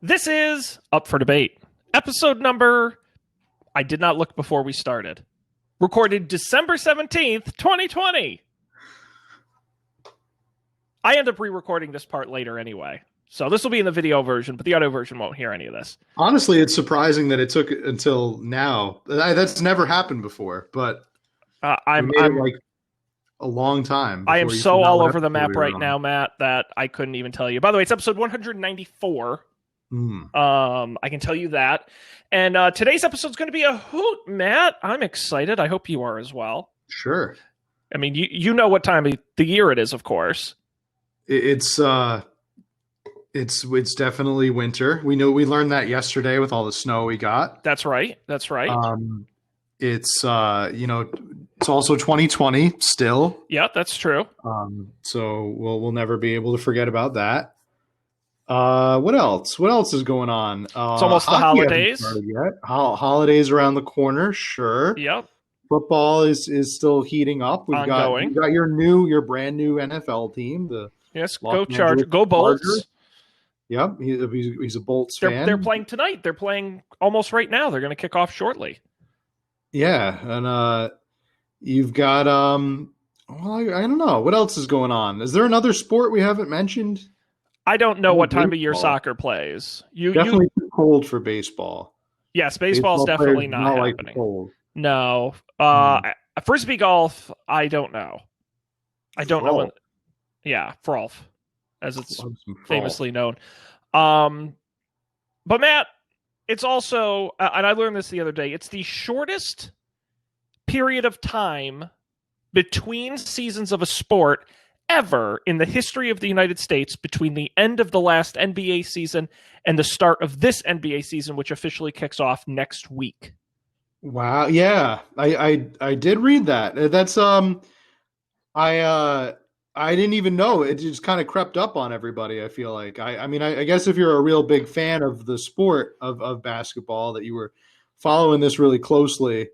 This is Up for Debate. Episode number, I did not look before we started. Recorded December 17th, 2020. I end up re-recording this part later anyway. So this will be in the video version, but the audio version won't hear any of this. Honestly, it's surprising that it took until now. That's never happened before, but I'm like a long time. I am so all over the map right now, Matt, that I couldn't even tell you. By the way, it's episode 194. I can tell you that. And today's episode is going to be a hoot, Matt. I'm excited. I hope you are as well. Sure. I mean, you know what time of the year it is, of course. It's definitely winter. We learned that yesterday with all the snow we got. That's right. It's it's also 2020 still. Yeah, that's true. So we'll never be able to forget about that. What else? What else is going on? It's almost the holidays. Holidays around the corner, sure. Yep. Football is still heating up. We've got your brand new NFL team. Go Chargers, go Bolts. Yep, he's a Bolts fan. They're playing tonight. They're playing almost right now. They're going to kick off shortly. Yeah, and you've got I don't know what else is going on. Is there another sport we haven't mentioned? I don't know what time of year soccer plays. Definitely too cold for baseball. Yes, baseball's definitely not happening. Cold. No. Frisbee golf, I don't know. I don't know. Yeah, frolf, as it's famously known. But Matt, it's also, and I learned this the other day, it's the shortest period of time between seasons of a sport ever in the history of the United States, between the end of the last NBA season and the start of this NBA season, which officially kicks off next week. Wow. Yeah, I did read that. That's I didn't even know. It just kind of crept up on everybody, I feel like. I guess if you're a real big fan of the sport of basketball, that you were following this really closely.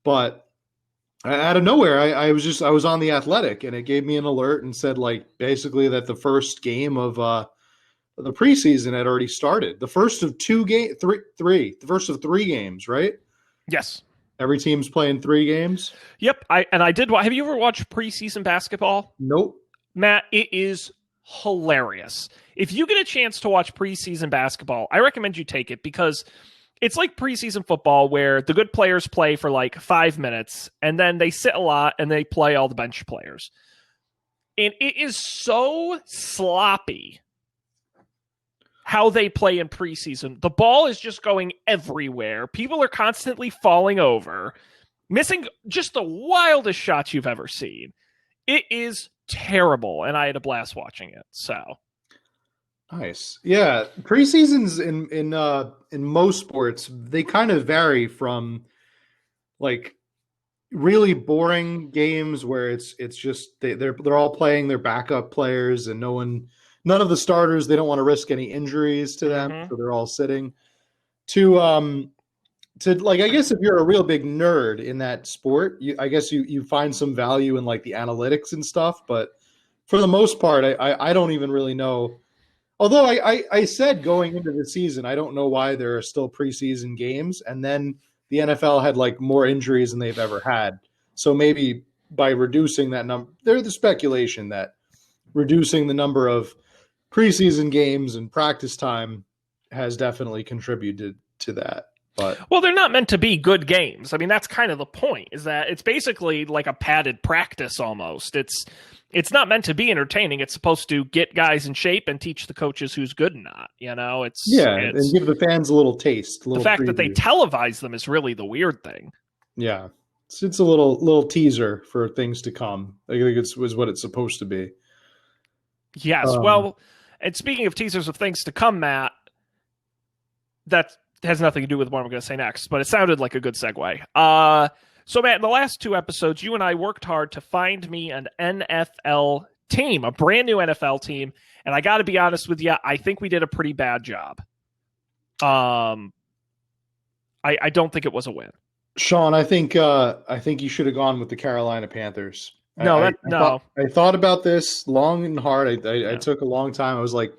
But out of nowhere, I was on The Athletic, and it gave me an alert and said, like, basically that the first game of the preseason had already started. The first of the first of three games, right? Yes. Every team's playing 3 games. Yep. I did. Have you ever watched preseason basketball? Nope. Matt, it is hilarious. If you get a chance to watch preseason basketball, I recommend you take it, because it's like preseason football where the good players play for like 5 minutes and then they sit a lot and they play all the bench players. And it is so sloppy how they play in preseason. The ball is just going everywhere. People are constantly falling over, missing just the wildest shots you've ever seen. It is terrible, and I had a blast watching it. So nice. Yeah, preseasons in most sports, they kind of vary from like really boring games where it's just they're all playing their backup players, and none of the starters, they don't want to risk any injuries to them, so they're all sitting. To like, I guess if you're a real big nerd in that sport, I guess you find some value in like the analytics and stuff. But for the most part, I don't even really know. Although I said going into the season, I don't know why there are still preseason games, and then the NFL had like more injuries than they've ever had. So maybe by reducing that number, there's the speculation that reducing the number of preseason games and practice time has definitely contributed to that. But well, they're not meant to be good games. I mean, that's kind of the point, is that it's basically like a padded practice almost. It's not meant to be entertaining. It's supposed to get guys in shape and teach the coaches who's good and not. It's and give the fans a little taste. The fact that they televise them is really the weird thing. Yeah, it's a little teaser for things to come. I think it was what it's supposed to be. Yes. Well, and speaking of teasers of things to come, Matt, that has nothing to do with what I'm going to say next, but it sounded like a good segue. So, Matt, in the last 2 episodes, you and I worked hard to find me an NFL team, a brand new NFL team, and I got to be honest with you, I think we did a pretty bad job. I don't think it was a win. Sean, I think you should have gone with the Carolina Panthers. No. I thought about this long and hard. I took a long time. I was like,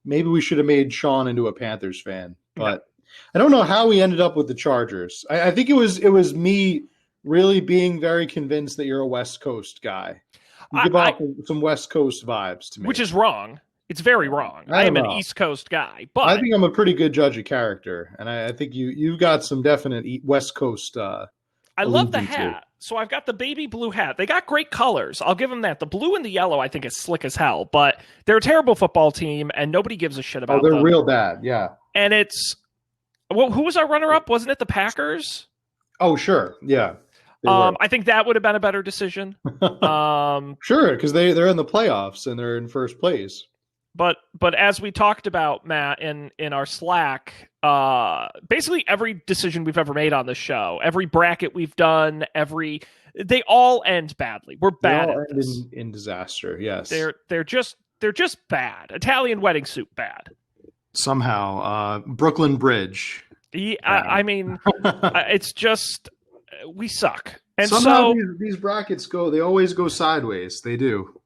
maybe we should have made Sean into a Panthers fan, but I don't know how we ended up with the Chargers. I think it was me really being very convinced that you're a West Coast guy. You give off some West Coast vibes to me, which is wrong. It's very wrong. I am an East Coast guy, but I think I'm a pretty good judge of character, and I think you've got some definite West Coast. I love the hat. So I've got the baby blue hat. They got great colors. I'll give them that. The blue and the yellow, I think, is slick as hell. But they're a terrible football team, and nobody gives a shit about them. Oh, they're real bad, yeah. And it's who was our runner-up? Wasn't it the Packers? Oh, sure, yeah. I think that would have been a better decision. Sure, because they're in the playoffs and they're in first place. But as we talked about, Matt, in our Slack, basically every decision we've ever made on this show, every bracket we've done, they all end badly. We're bad they all at this. In disaster. Yes, they're just bad. Italian wedding suit bad. Somehow, Brooklyn Bridge. I mean, it's just we suck. And somehow these brackets they always go sideways. They do.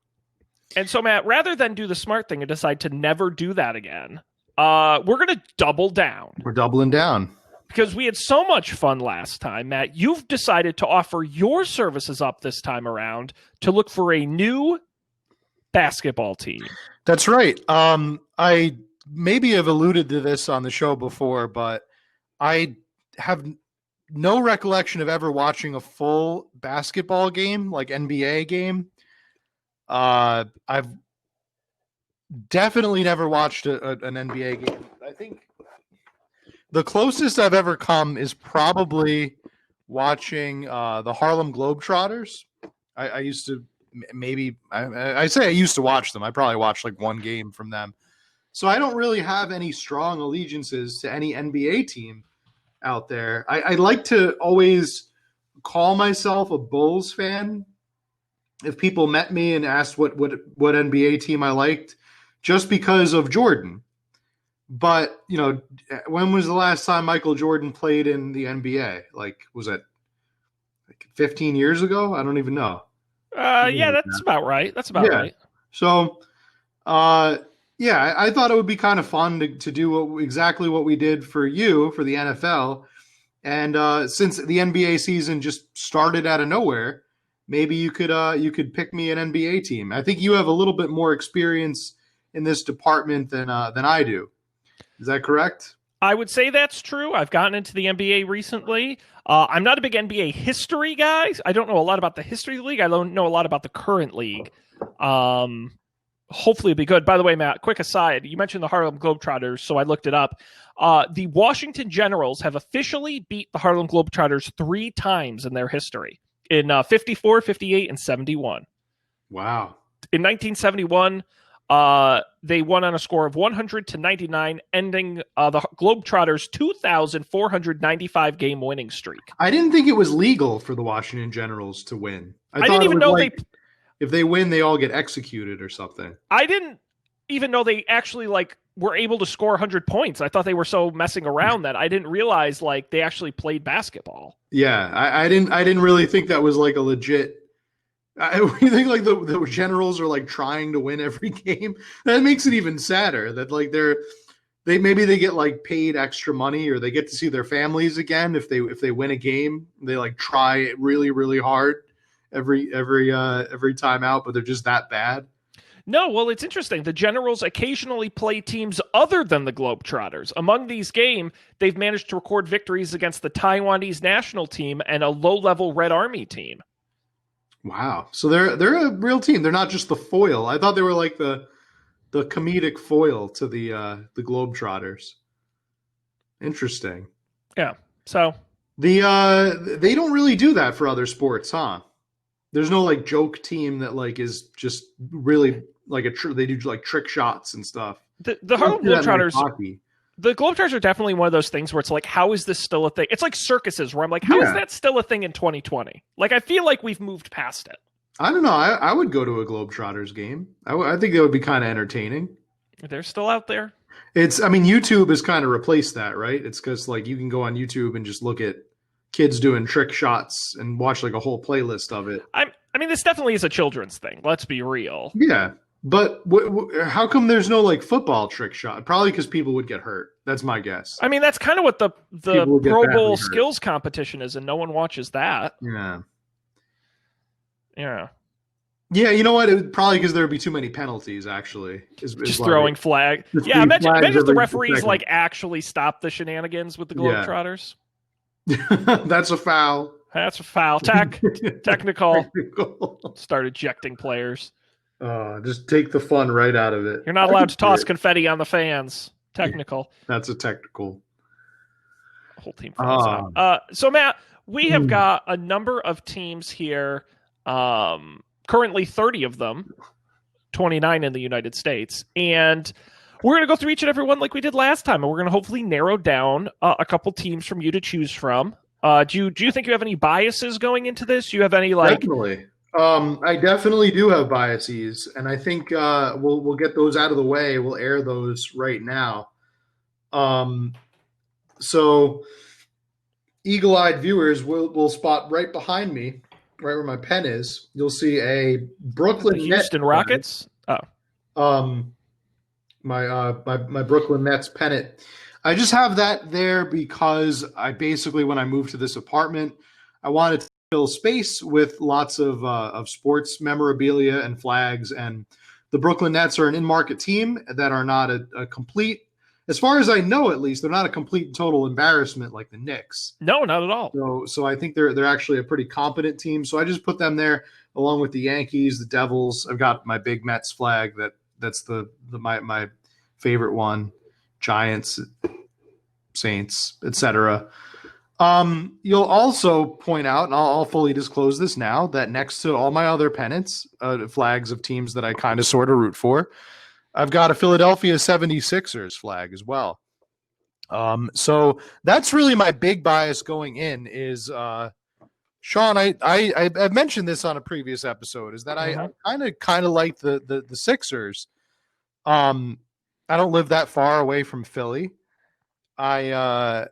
And so, Matt, rather than do the smart thing and decide to never do that again, we're going to double down. We're doubling down. Because we had so much fun last time, Matt. You've decided to offer your services up this time around to look for a new basketball team. That's right. I maybe have alluded to this on the show before, but I have no recollection of ever watching a full basketball game, like NBA game. I've definitely never watched an NBA game. I think the closest I've ever come is probably watching the Harlem Globetrotters. I used to I say I used to watch them. I probably watched like one game from them. So I don't really have any strong allegiances to any NBA team out there. I like to always call myself a Bulls fan. If people met me and asked what NBA team I liked, just because of Jordan. But, when was the last time Michael Jordan played in the NBA? Like, was it 15 years ago? I don't even know. Yeah, that's about right. That's about right. So, I thought it would be kind of fun to do exactly what we did for you, for the NFL. And since the NBA season just started out of nowhere, maybe you could pick me an NBA team. I think you have a little bit more experience in this department than I do. Is that correct? I would say that's true. I've gotten into the NBA recently. I'm not a big NBA history guy. I don't know a lot about the history of the league. I don't know a lot about the current league. Hopefully it'll be good. By the way, Matt, quick aside, you mentioned the Harlem Globetrotters, so I looked it up. The Washington Generals have officially beat the Harlem Globetrotters 3 times in their history. In 54, 58, and 71. Wow. In 1971, they won on a score of 100-99, ending the Globetrotters' 2,495 game winning streak. I didn't think it was legal for the Washington Generals to win. I didn't even know if they win, they all get executed or something. I didn't even know they actually were able to score 100 points. I thought they were so messing around that I didn't realize they actually played basketball. Yeah, I didn't really think that was like a legit. You think the Generals are trying to win every game? That makes it even sadder. That they get paid extra money, or they get to see their families again if they win a game. They try really really hard every time out, but they're just that bad. No, well, it's interesting. The Generals occasionally play teams other than the Globetrotters. Among these games, they've managed to record victories against the Taiwanese national team and a low-level Red Army team. Wow. So they're a real team. They're not just the foil. I thought they were like the comedic foil to the Globetrotters. Interesting. Yeah. So they don't really do that for other sports, huh? There's no joke team that is just really they do trick shots and stuff. The Harlem Globetrotters. The Globetrotters are definitely one of those things where it's how is this still a thing? It's like circuses where I'm how is that still a thing in 2020? I feel like we've moved past it. I don't know. I would go to a Globetrotters game. I think that would be kind of entertaining. They're still out there. YouTube has kind of replaced that, right? It's because you can go on YouTube and just look at kids doing trick shots and watch a whole playlist of it. I mean, this definitely is a children's thing. Let's be real. Yeah. But how come there's no like football trick shot? Probably because people would get hurt. That's my guess. I mean, that's kind of what the People would get Pro badly Bowl hurt. skills competition is, and no one watches that. Yeah. Yeah. Yeah, you know what? It would probably because there would be too many penalties. Actually, Just throwing flag. Just Yeah, imagine if the every referees second. like actually stop the shenanigans with the Globetrotters. That's a foul. That's a foul. Technical. Technical. Start ejecting players. Just take the fun right out of it. You're not allowed to toss confetti on the fans. Technical. That's a technical. Whole team falls out. So Matt, we have got a number of teams here. Currently 30 of them, 29 in the United States. And we're going to go through each and every one like we did last time. And we're going to hopefully narrow down a couple teams from you to choose from. Do you think you have any biases going into this? Do you have any Definitely. I definitely do have biases, and I think we'll get those out of the way. We'll air those right now. So eagle-eyed viewers will spot right behind me, right where my pen is. You'll see a Brooklyn Houston Nets Rockets. My Brooklyn Nets pennant. I just have that there because I basically, when I moved to this apartment, I wanted to fill space with lots of sports memorabilia and flags. And the Brooklyn Nets are an in-market team that are not a complete, as far as I know, at least, they're not a complete and total embarrassment like the Knicks. No, not at all. So I think they're actually a pretty competent team. So I just put them there along with the Yankees, the Devils. I've got my big Mets flag that's my favorite one. Giants, Saints, etc. You'll also point out, and I'll fully disclose this now, that next to all my other pennants, flags of teams that I kind of sort of root for, I've got a Philadelphia 76ers flag as well. So that's really my big bias going in is, Sean, I mentioned this on a previous episode, is that I kind of like the Sixers. I don't live that far away from Philly. I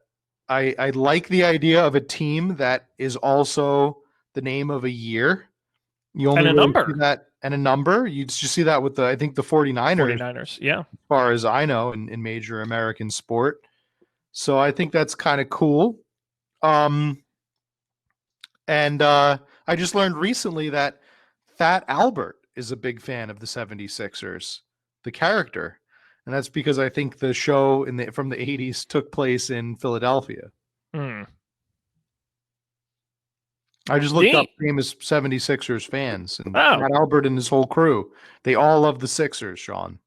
like the idea of a team that is also the name of a year. You only and a number. See that and a number. You just see that with I think the 49ers. 49ers, yeah. As far as I know in major American sport. So I think that's kind of cool. And I just learned recently that Fat Albert is a big fan of the 76ers, the character. And that's because I think the show from the 80s took place in Philadelphia. I just looked up famous 76ers fans. And Fat Albert and his whole crew, they all love the Sixers, Sean.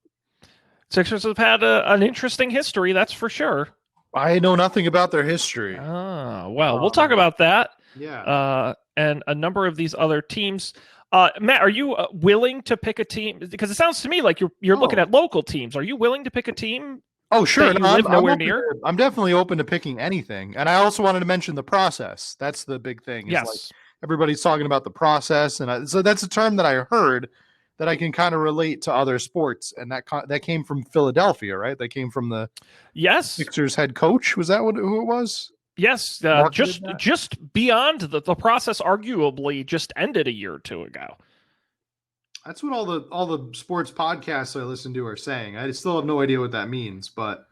Sixers have had an interesting history, that's for sure. I know nothing about their history. Oh, well, we'll talk about that. Yeah. And a number of these other teams. Matt, are you willing to pick a team? Because it sounds to me like you're looking at local teams. Are you willing to pick a team? Oh, sure. That you live nowhere near? I'm definitely open to picking anything. And I also wanted to mention the process. That's the big thing. Yes. Like everybody's talking about the process. And so that's a term that I heard that I can kind of relate to other sports. And that came from Philadelphia, right? That came from the Sixers head coach. Was that who it was? Yes, just beyond the process arguably just ended a year or two ago. That's what all the sports podcasts I listen to are saying. I still have no idea what that means, but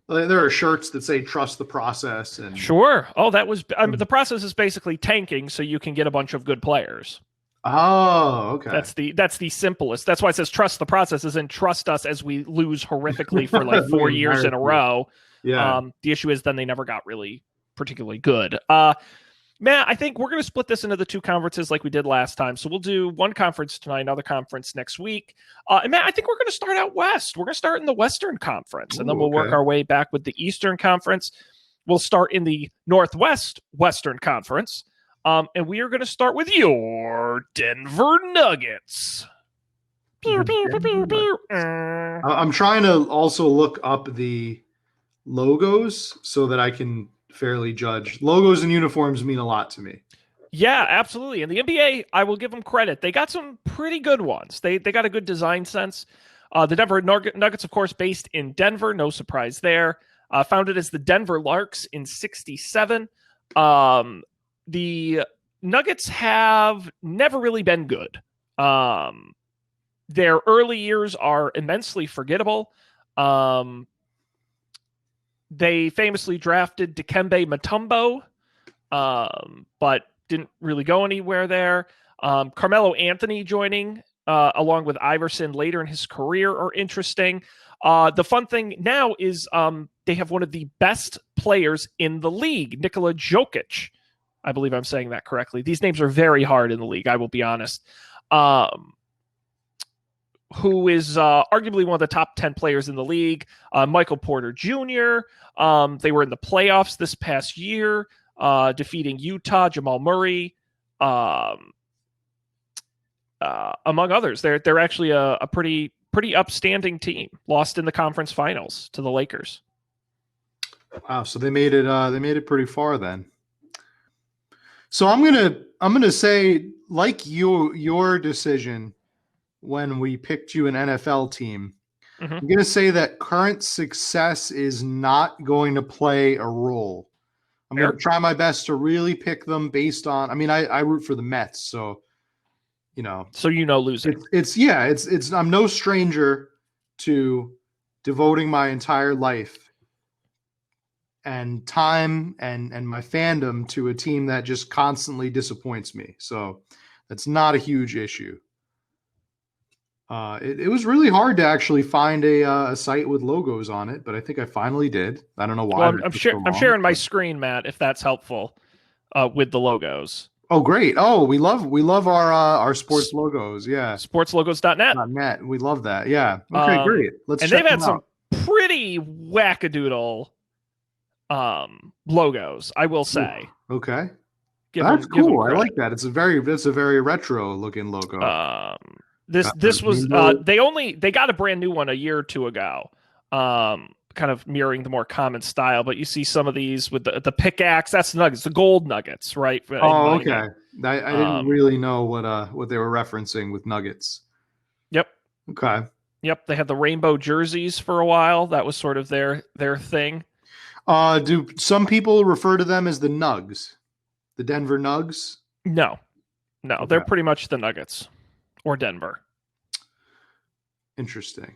there are shirts that say "Trust the process." And sure. Oh, that was the process is basically tanking so you can get a bunch of good players. Oh, okay. That's the simplest. That's why it says "Trust the process," as in trust us as we lose horrifically for like 4 years in a row. Yeah. The issue is then they never got really particularly good. Matt, I think we're going to split this into the two conferences like we did last time. So we'll do one conference tonight, another conference next week. And Matt, I think we're going to start out west. We're going to start in the Western Conference, and then we'll work our way back with the Eastern Conference. We'll start in the Northwest Western Conference, and we are going to start with your Denver Nuggets. I'm trying to also look up the logos so that I can fairly judge. Logos and uniforms mean a lot to me. Yeah, absolutely. And the NBA, I will give them credit. They got some pretty good ones. They got a good design sense. The Denver Nuggets, of course, based in Denver. No surprise there. Founded as the Denver Larks in 1967. The Nuggets have never really been good. Their early years are immensely forgettable. They famously drafted Dikembe Mutombo, but didn't really go anywhere there. Carmelo Anthony joining along with Iverson later in his career are interesting. The fun thing now is they have one of the best players in the league, Nikola Jokic. I believe I'm saying that correctly. These names are very hard in the league, I will be honest. Who is arguably one of the top 10 players in the league. Michael Porter Jr. They were in the playoffs this past year, defeating Utah, Jamal Murray, among others. They're actually a pretty upstanding team. Lost in the conference finals to the Lakers. Wow, so they made it pretty far then. So I'm gonna say, like your decision when we picked you an NFL team, I'm going to say that current success is not going to play a role. I'm going to try my best to really pick them based on, I mean, I root for the Mets, so, you know. So losing. It's I'm no stranger to devoting my entire life and time and my fandom to a team that just constantly disappoints me. So that's not a huge issue. It was really hard to actually find a site with logos on it, but I think I finally did. I don't know why. Well, I'm sharing my screen, Matt, if that's helpful, with the logos. Oh, great! Oh, we love our sports logos. Yeah, sportslogos.net. .net. We love that. Yeah. Okay, great. Let's. And check they've had them out. some pretty wackadoodle logos, I will say. Okay. That's cool. I like that. It's a very retro looking logo. This was they got a brand new one a year or two ago, kind of mirroring the more common style. But you see some of these with the pickaxe. That's Nuggets, the gold Nuggets, right? Oh, okay. I didn't really know what they were referencing with Nuggets. Yep. Okay. Yep. They had the rainbow jerseys for a while. That was sort of their thing. Do some people refer to them as the Nugs, the Denver Nugs? No, okay. They're pretty much the Nuggets. Or Denver. Interesting.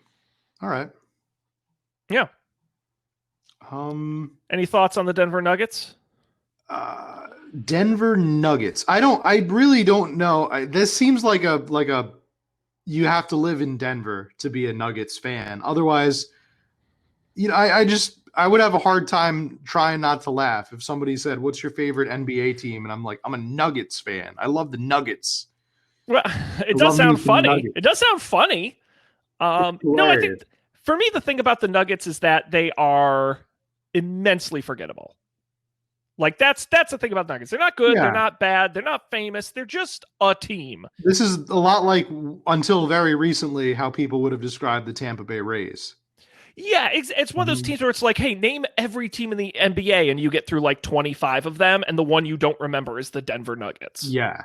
All right. Yeah. Any thoughts on the Denver Nuggets? Denver Nuggets. I really don't know. This seems like a you have to live in Denver to be a Nuggets fan. Otherwise, you know, I would have a hard time trying not to laugh if somebody said, "What's your favorite NBA team?" and I'm like, "I'm a Nuggets fan. I love the Nuggets." Well, it does sound funny. It does sound funny. No, I think for me, the thing about the Nuggets is that they are immensely forgettable. Like that's the thing about Nuggets. They're not good. Yeah. They're not bad. They're not famous. They're just a team. This is a lot like until very recently how people would have described the Tampa Bay Rays. Yeah, it's one of those teams where it's like, hey, name every team in the NBA, and you get through like 25 of them, and the one you don't remember is the Denver Nuggets. Yeah.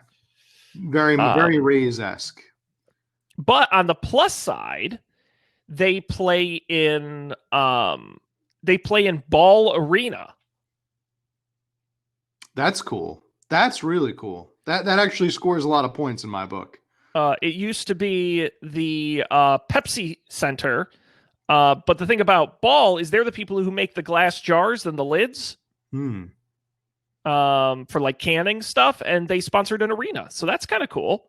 Very Rays-esque. But on the plus side, they play in Ball Arena. That's cool. That's really cool. That actually scores a lot of points in my book. It used to be the Pepsi Center, but the thing about Ball is they're the people who make the glass jars and the lids. For like canning stuff, and they sponsored an arena. So that's kind of cool.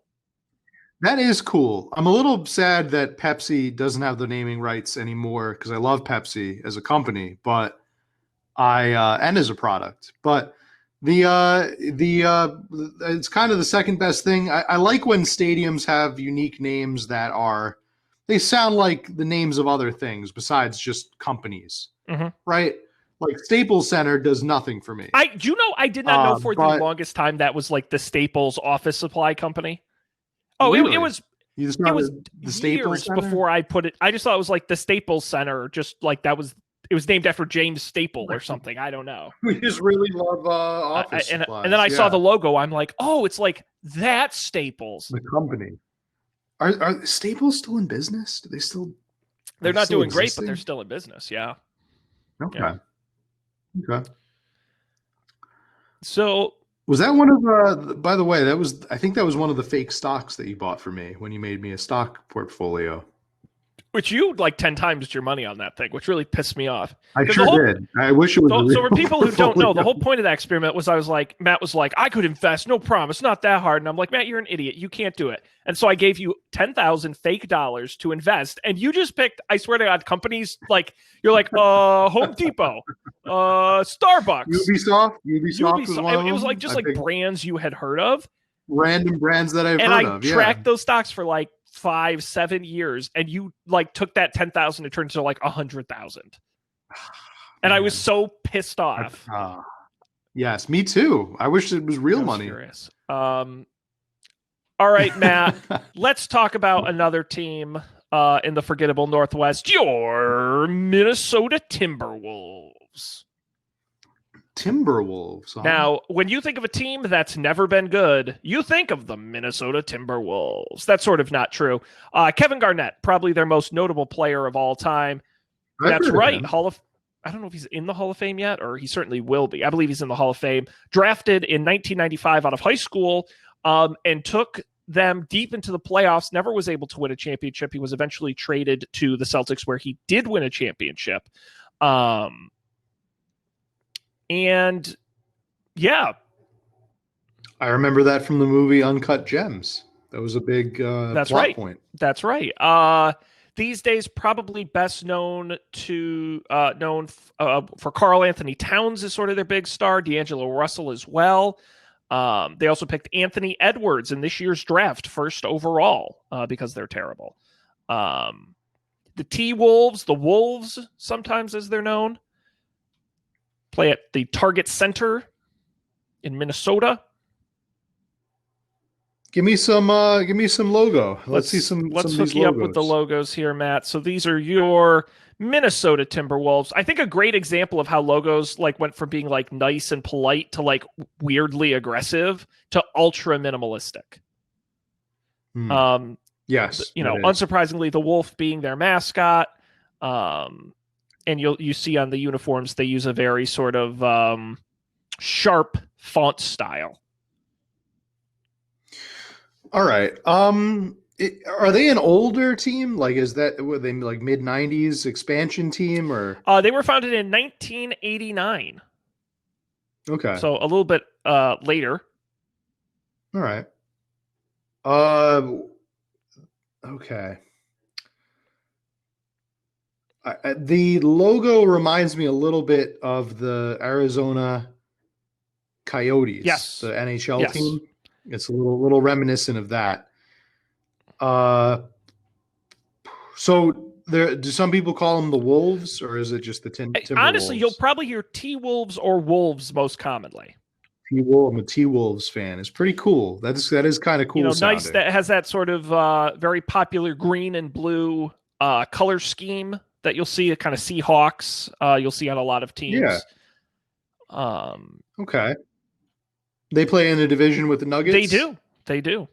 That is cool. I'm a little sad that Pepsi doesn't have the naming rights anymore because I love Pepsi as a company, but and as a product. But it's kind of the second best thing. I like when stadiums have unique names that they sound like the names of other things besides just companies, right? Like Staples Center does nothing for me. I did not know for the longest time that was like the Staples office supply company. Oh, really? it was the Staples Center? Before I put it. I just thought it was like the Staples Center, just like that was. It was named after James Staple or something. I don't know. We just really love office supplies. And then I saw the logo. I'm like, oh, it's like that Staples. The company. Are Staples still in business? Do they still? They're not doing great, but they're still in business. Yeah. Okay. Yeah. Okay. So Was that one of by the way, I think that was one of the fake stocks that you bought for me when you made me a stock portfolio. Which you like 10 times your money on that thing, which really pissed me off. I 'Cause sure the whole, did. I wish it was a so real for people who don't know, the portfolio. whole point of that experiment was Matt was like, I could invest, no problem. It's not that hard. And I'm like, Matt, you're an idiot. You can't do it. And so I gave you 10,000 fake dollars to invest. And you just picked, I swear to God, companies like, you're like, Home Depot, Starbucks, Ubisoft was one of It was them. like just I like picked brands you had heard of. random brands that I've And heard I of. Yeah. tracked those stocks for like 5-7 years, and you like took that 10,000 to turn to like 100,000. And I was so pissed off. Yes, me too. I wish it was real I was money. furious. All right, Matt. Let's talk about another team in the forgettable Northwest. Your Minnesota Timberwolves. Timberwolves. Huh? Now, when you think of a team that's never been good, you think of the Minnesota Timberwolves. That's sort of not true. Kevin Garnett, probably their most notable player of all time. That's right. I don't know if he's in the Hall of Fame yet, or he certainly will be. I believe he's in the Hall of Fame. Drafted in 1995 out of high school, and took them deep into the playoffs. Never was able to win a championship. He was eventually traded to the Celtics, where he did win a championship. And yeah, I remember that from the movie Uncut Gems. That was a big plot point. That's right. These days, probably best known for Karl Anthony Towns is sort of their big star. D'Angelo Russell as well. They also picked Anthony Edwards in this year's draft, first overall, because they're terrible. The T-Wolves, the Wolves, sometimes as they're known, play at the Target Center in Minnesota. Give me some logo. Let's see some. Let's some hook you up with the logos here, Matt. So these are your Minnesota Timberwolves. I think a great example of how logos like went from being like nice and polite to like weirdly aggressive to ultra minimalistic. Yes, unsurprisingly, the wolf being their mascot. And you see on the uniforms they use a very sort of sharp font style. All right. Are they an older team? Like, were they like mid-90s expansion team or? They were founded in 1989. Okay. So a little bit later. All right. Okay. The logo reminds me a little bit of the Arizona Coyotes. Yes. The NHL team. It's a little reminiscent of that. So do some people call them the Wolves, or is it just the Timberwolves? Honestly, you'll probably hear T-Wolves or Wolves most commonly. I'm a T-Wolves fan. It's pretty cool. That is kind of cool. Sounding. Nice. That has that sort of very popular green and blue color scheme that you'll see. Kind of Seahawks. You'll see on a lot of teams. Yeah. Okay. They play in a division with the Nuggets? They do.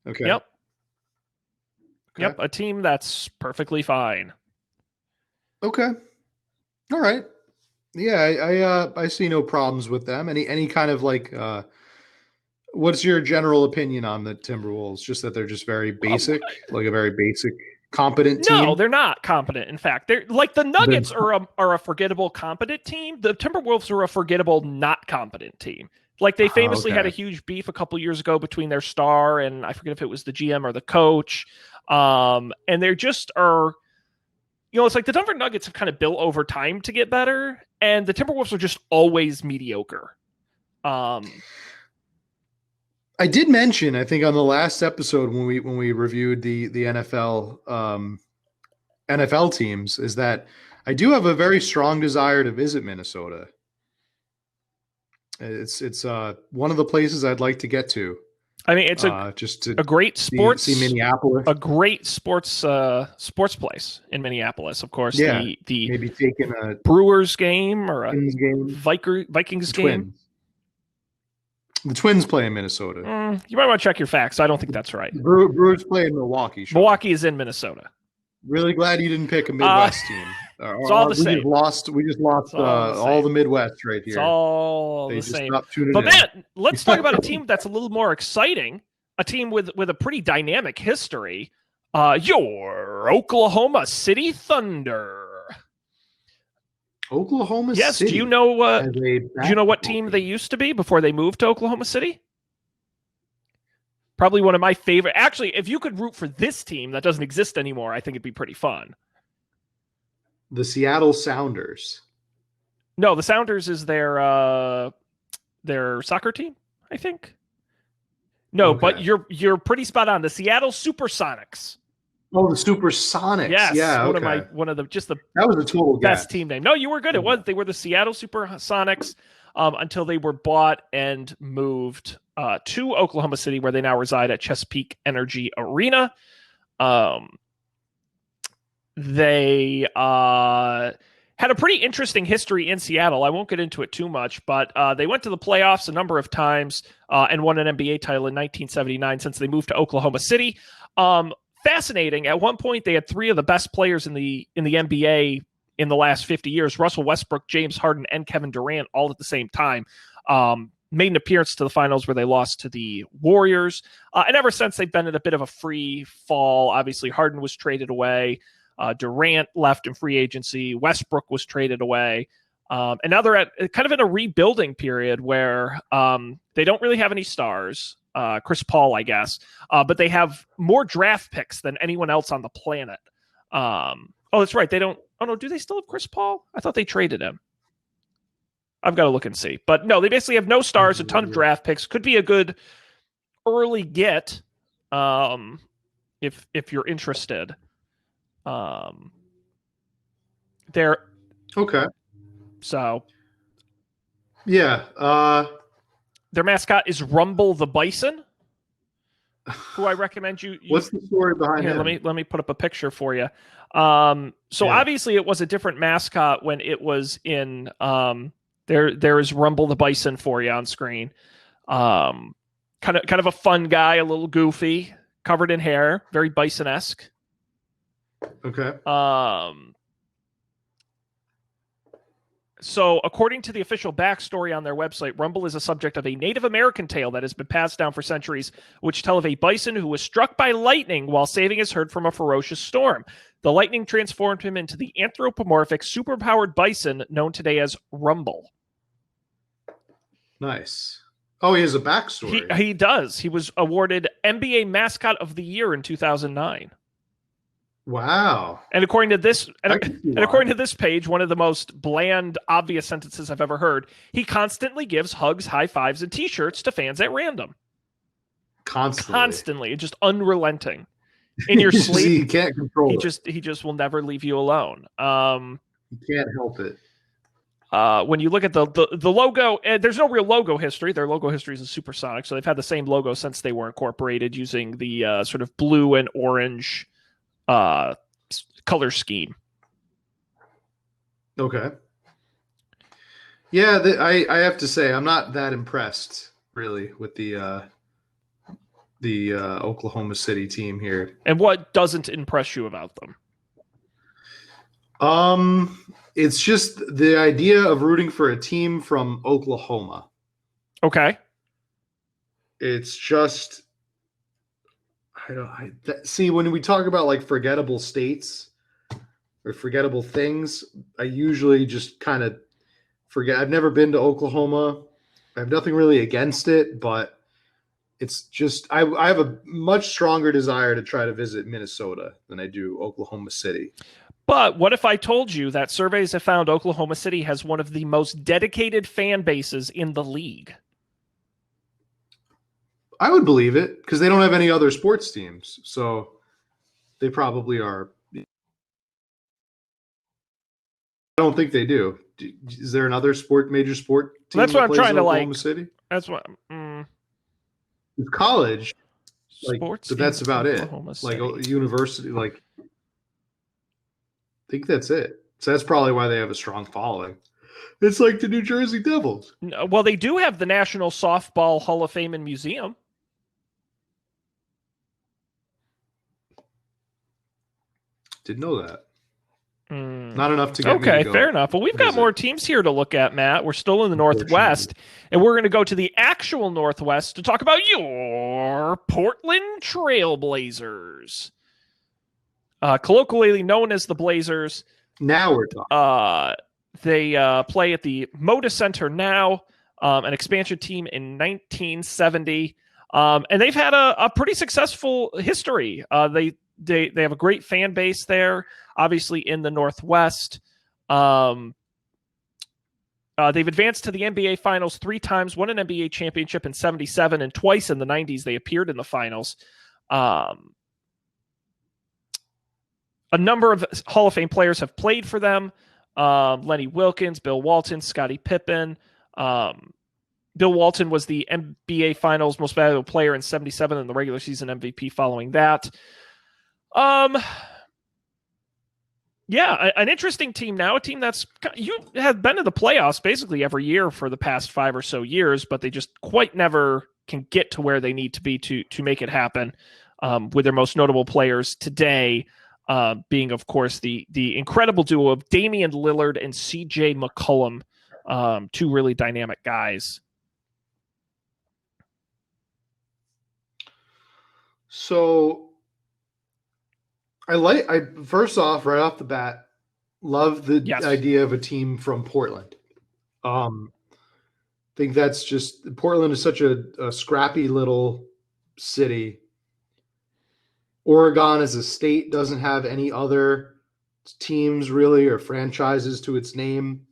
Okay. Yep. Okay. Yep. A team that's perfectly fine. Okay. All right. Yeah, I see no problems with them. Any kind of like what's your general opinion on the Timberwolves? Just that they're just very basic, like a very basic competent team? No, they're not competent. In fact, they're like the Nuggets are a forgettable competent team. The Timberwolves are a forgettable not competent team. Like they famously had a huge beef a couple years ago between their star and I forget if it was the GM or the coach. And they're just are, it's like the Denver Nuggets have kind of built over time to get better, and the Timberwolves are just always mediocre. I did mention, I think on the last episode when we reviewed the NFL NFL teams, is that I do have a very strong desire to visit Minnesota. It's one of the places I'd like to get to. I mean, it's a great sports see Minneapolis, a great sports place in Minneapolis, of course. Yeah, the maybe taking a Brewers game or a game. Vikings game. The Twins play in Minnesota. You might want to check your facts. I don't think that's right. Brewers play in Milwaukee. Milwaukee is in Minnesota. Really glad you didn't pick a Midwest team. It's all the We same. We just lost all the Midwest right here. It's all They the just same. stopped tuning But in. man, let's talk about a team that's a little more exciting. A team with a pretty dynamic history. Your Oklahoma City Thunder. Oklahoma Yes. City. Do you know? as a Do you know what basketball team they used to be before they moved to Oklahoma City? Probably one of my favorite. Actually, if you could root for this team that doesn't exist anymore, I think it'd be pretty fun. The Seattle Sounders. No, the Sounders is their soccer team, I think. No, Okay. but you're pretty spot on. The Seattle Supersonics. Oh, the Supersonics. Yes, Yeah, one okay. of the That was a total best guess. team name. No, you were good. It was. They were the Seattle Supersonics until they were bought and moved to Oklahoma City, where they now reside at Chesapeake Energy Arena. They had a pretty interesting history in Seattle. I won't get into it too much, but they went to the playoffs a number of times and won an NBA title in 1979 since they moved to Oklahoma City. Fascinating. At one point, they had three of the best players in the NBA in the last 50 years: Russell Westbrook, James Harden, and Kevin Durant, all at the same time. Made an appearance to the finals where they lost to the Warriors. And ever since, they've been in a bit of a free fall. Obviously, Harden was traded away. Durant left in free agency. Westbrook was traded away. And now they're at kind of in a rebuilding period where they don't really have any stars. Chris Paul, I guess. But they have more draft picks than anyone else on the planet. Oh, that's right. They don't. Oh, no. Do they still have Chris Paul? I thought they traded him. I've got to look and see. But no, they basically have no stars, a ton of draft picks. Could be a good early get if you're interested. They're okay. So yeah, their mascot is Rumble the Bison, who I recommend you. What's the story behind here? him? Let me put up a picture for you. Obviously it was a different mascot when it was in. There is Rumble the Bison for you on screen. Kind of a fun guy, a little goofy, covered in hair, very bison-esque. Okay. So, according to the official backstory on their website, Rumble is a subject of a Native American tale that has been passed down for centuries, which tell of a bison who was struck by lightning while saving his herd from a ferocious storm. The lightning transformed him into the anthropomorphic, superpowered bison known today as Rumble. Nice. Oh, he has a backstory. He does. He was awarded NBA Mascot of the Year in 2009. Wow. And according to this, according to this page, one of the most bland, obvious sentences I've ever heard, he constantly gives hugs, high fives, and T-shirts to fans at random. Constantly, just unrelenting. In your sleep, you can't control it. He just will never leave you alone. You can't help it. When you look at the logo, there's no real logo history. Their logo history is a Supersonic, so they've had the same logo since they were incorporated, using the sort of blue and orange color scheme. Okay. Yeah, I have to say I'm not that impressed really with the Oklahoma City team here. And what doesn't impress you about them? It's just the idea of rooting for a team from Oklahoma. Okay. It's just see, when we talk about like forgettable states or forgettable things, I usually just kind of forget. I've never been to Oklahoma. I have nothing really against it, but it's just I have a much stronger desire to try to visit Minnesota than I do Oklahoma City. But what if I told you that surveys have found Oklahoma City has one of the most dedicated fan bases in the league? I would believe it because they don't have any other sports teams. So they probably are. I don't think they do. Is there another major sport team? That's what I'm trying to Oklahoma City? That's what. With college, sports. But that's about Oklahoma it. City. Like university, I think that's it. So that's probably why they have a strong following. It's like the New Jersey Devils. Well, they do have the National Softball Hall of Fame and Museum. Didn't know that. Not enough to get me to Okay, go fair enough. Well, we've got visit, more teams here to look at, Matt. We're still in the Northwest, unfortunately. and we're going to go to the actual Northwest to talk about your Portland Trailblazers. Colloquially known as the Blazers. Now we're talking. They play at the Moda Center now, an expansion team in 1970. And they've had a pretty successful history. They have a great fan base there, obviously in the Northwest. They've advanced to the NBA Finals 3 times, won an NBA championship in 77, and twice in the 90s they appeared in the finals. A number of Hall of Fame players have played for them. Lenny Wilkens, Bill Walton, Scottie Pippen. Bill Walton was the NBA Finals Most Valuable Player in 77 and the regular season MVP following that. Yeah, an interesting team now, a team that's you have been in the playoffs basically every year for the past 5 or so years, but they just quite never can get to where they need to be to make it happen. With their most notable players today being, of course, the incredible duo of Damian Lillard and CJ McCollum, 2 really dynamic guys. So I first off, right off the bat, love the idea of a team from Portland. Think that's just Portland is such a scrappy little city. Oregon as a state doesn't have any other teams really or franchises to its name.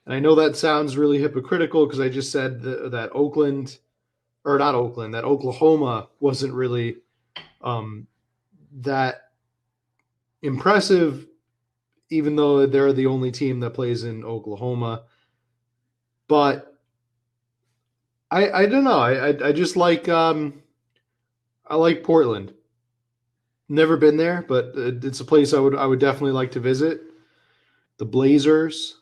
And I know that sounds really hypocritical because I just said that that Oklahoma wasn't really that impressive, even though they're the only team that plays in Oklahoma. But I don't know. I just like I like Portland. Never been there, but it's a place I would definitely like to visit. The Blazers,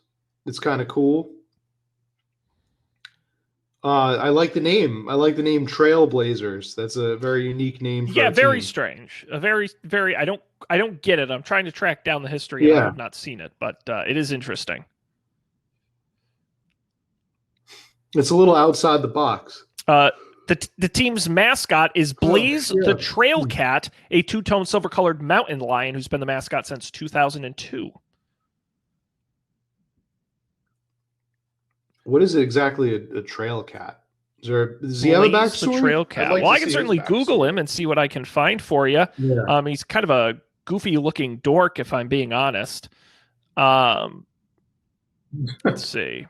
it's kind of cool. I like the name. I like the name Trailblazers. That's a very unique name. Yeah, very strange. A very. I don't get it. I'm trying to track down the history. Yeah. And I have not seen it, but it is interesting. It's a little outside the box. The team's mascot is Blaze the Trail Cat, a 2-tone silver-colored mountain lion who's been the mascot since 2002. What is it exactly a trail cat? Does he have a backstory? The trail cat. Well, I can certainly Google him and see what I can find for you. Yeah. He's kind of a goofy-looking dork, if I'm being honest. Let's see.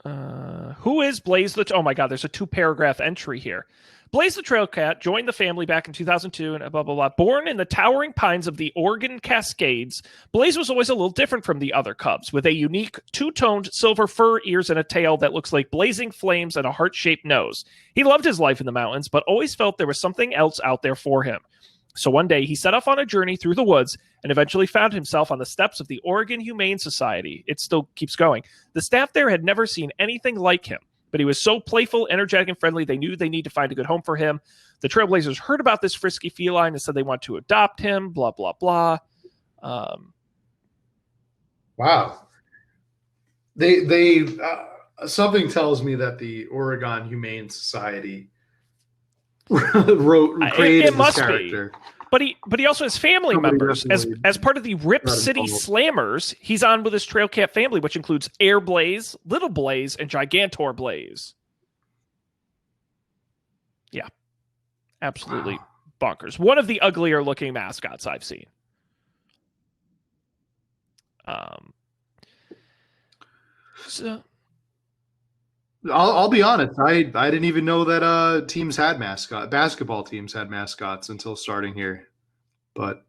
Who is Blaze the... Oh, my God, there's a 2-paragraph entry here. Blaze the Trail Cat joined the family back in 2002 and blah, blah, blah. Born in the towering pines of the Oregon Cascades, Blaze was always a little different from the other cubs, with a unique 2-toned silver fur, ears, and a tail that looks like blazing flames and a heart-shaped nose. He loved his life in the mountains, but always felt there was something else out there for him. So one day, he set off on a journey through the woods and eventually found himself on the steps of the Oregon Humane Society. It still keeps going. The staff there had never seen anything like him, but he was so playful, energetic, and friendly, they knew they needed to find a good home for him. The Trailblazers heard about this frisky feline and said they want to adopt him, blah, blah, blah. Wow. They something tells me that the Oregon Humane Society created this character. But he also has family members. As part of the Rip City Slammers, he's on with his Trail Cat family, which includes Air Blaze, Little Blaze, and Gigantor Blaze. Yeah. Absolutely bonkers. One of the uglier looking mascots I've seen. So I'll be honest. I didn't even know that basketball teams had mascots until starting here. But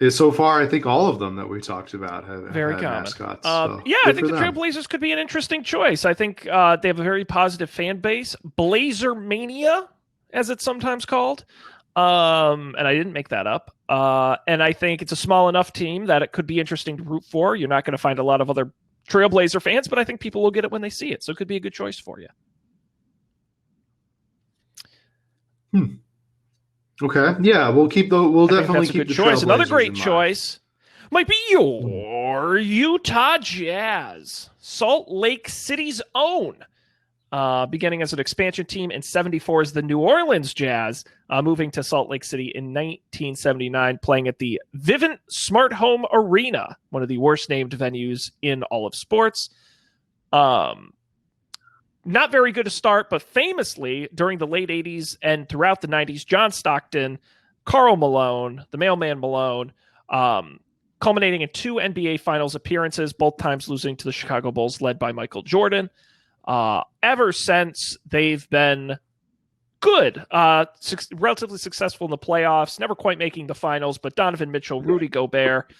so far, I think all of them that we talked about have had mascots. So yeah, I think the Trailblazers could be an interesting choice. I think they have a very positive fan base. Blazer Mania, as it's sometimes called. And I didn't make that up. And I think it's a small enough team that it could be interesting to root for. You're not going to find a lot of other Trailblazer fans, but I think people will get it when they see it. So it could be a good choice for you. Okay. Yeah, we'll keep the. We'll I think definitely that's a keep good the choice. Another Trailblazers great in mind. choice might be your Utah Jazz, Salt Lake City's own. Beginning as an expansion team in 74 as the New Orleans Jazz, moving to Salt Lake City in 1979, playing at the Vivint Smart Home Arena, one of the worst named venues in all of sports. Not very good to start, but famously during the late 80s and throughout the 90s, John Stockton, Karl Malone, the mailman Malone, culminating in 2 NBA Finals appearances, both times losing to the Chicago Bulls, led by Michael Jordan. Ever since, they've been good, relatively successful in the playoffs, never quite making the finals, but Donovan Mitchell, Rudy Gobert,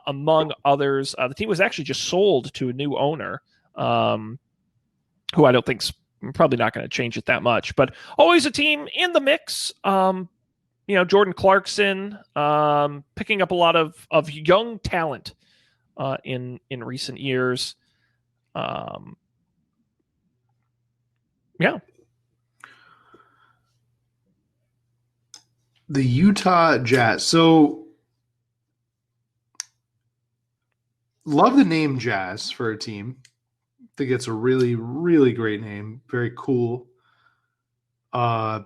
among others. The team was actually just sold to a new owner, who I don't think's probably not going to change it that much, but always a team in the mix. Jordan Clarkson, picking up a lot of young talent in recent years. Yeah. The Utah Jazz. So, love the name Jazz for a team. I think it's a really, really great name. Very cool. I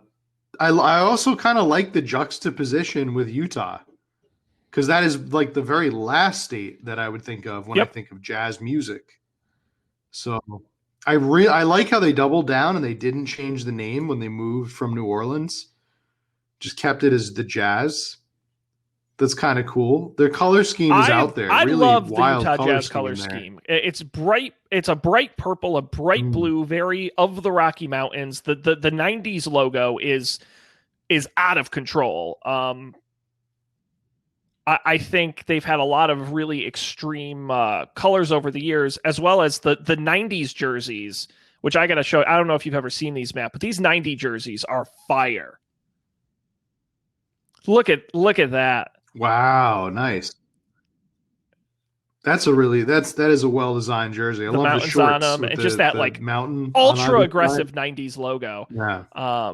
also kind of like the juxtaposition with Utah, because that is like the very last state that I would think of when I think of jazz music. So I like how they doubled down and they didn't change the name when they moved from New Orleans. Just kept it as the Jazz. That's kind of cool. Their color scheme is out there. I really love the wild Utah Jazz color scheme. It's bright. It's a bright purple, a bright blue, very of the Rocky Mountains. The 90s logo is out of control. I think they've had a lot of really extreme colors over the years, as well as the 90s jerseys, which I got to show. I don't know if you've ever seen these, Matt, but these 90 jerseys are fire. Look at that. Wow, nice. That is a well designed jersey. I love the shorts on them and just that like mountain ultra aggressive 90s logo. Yeah.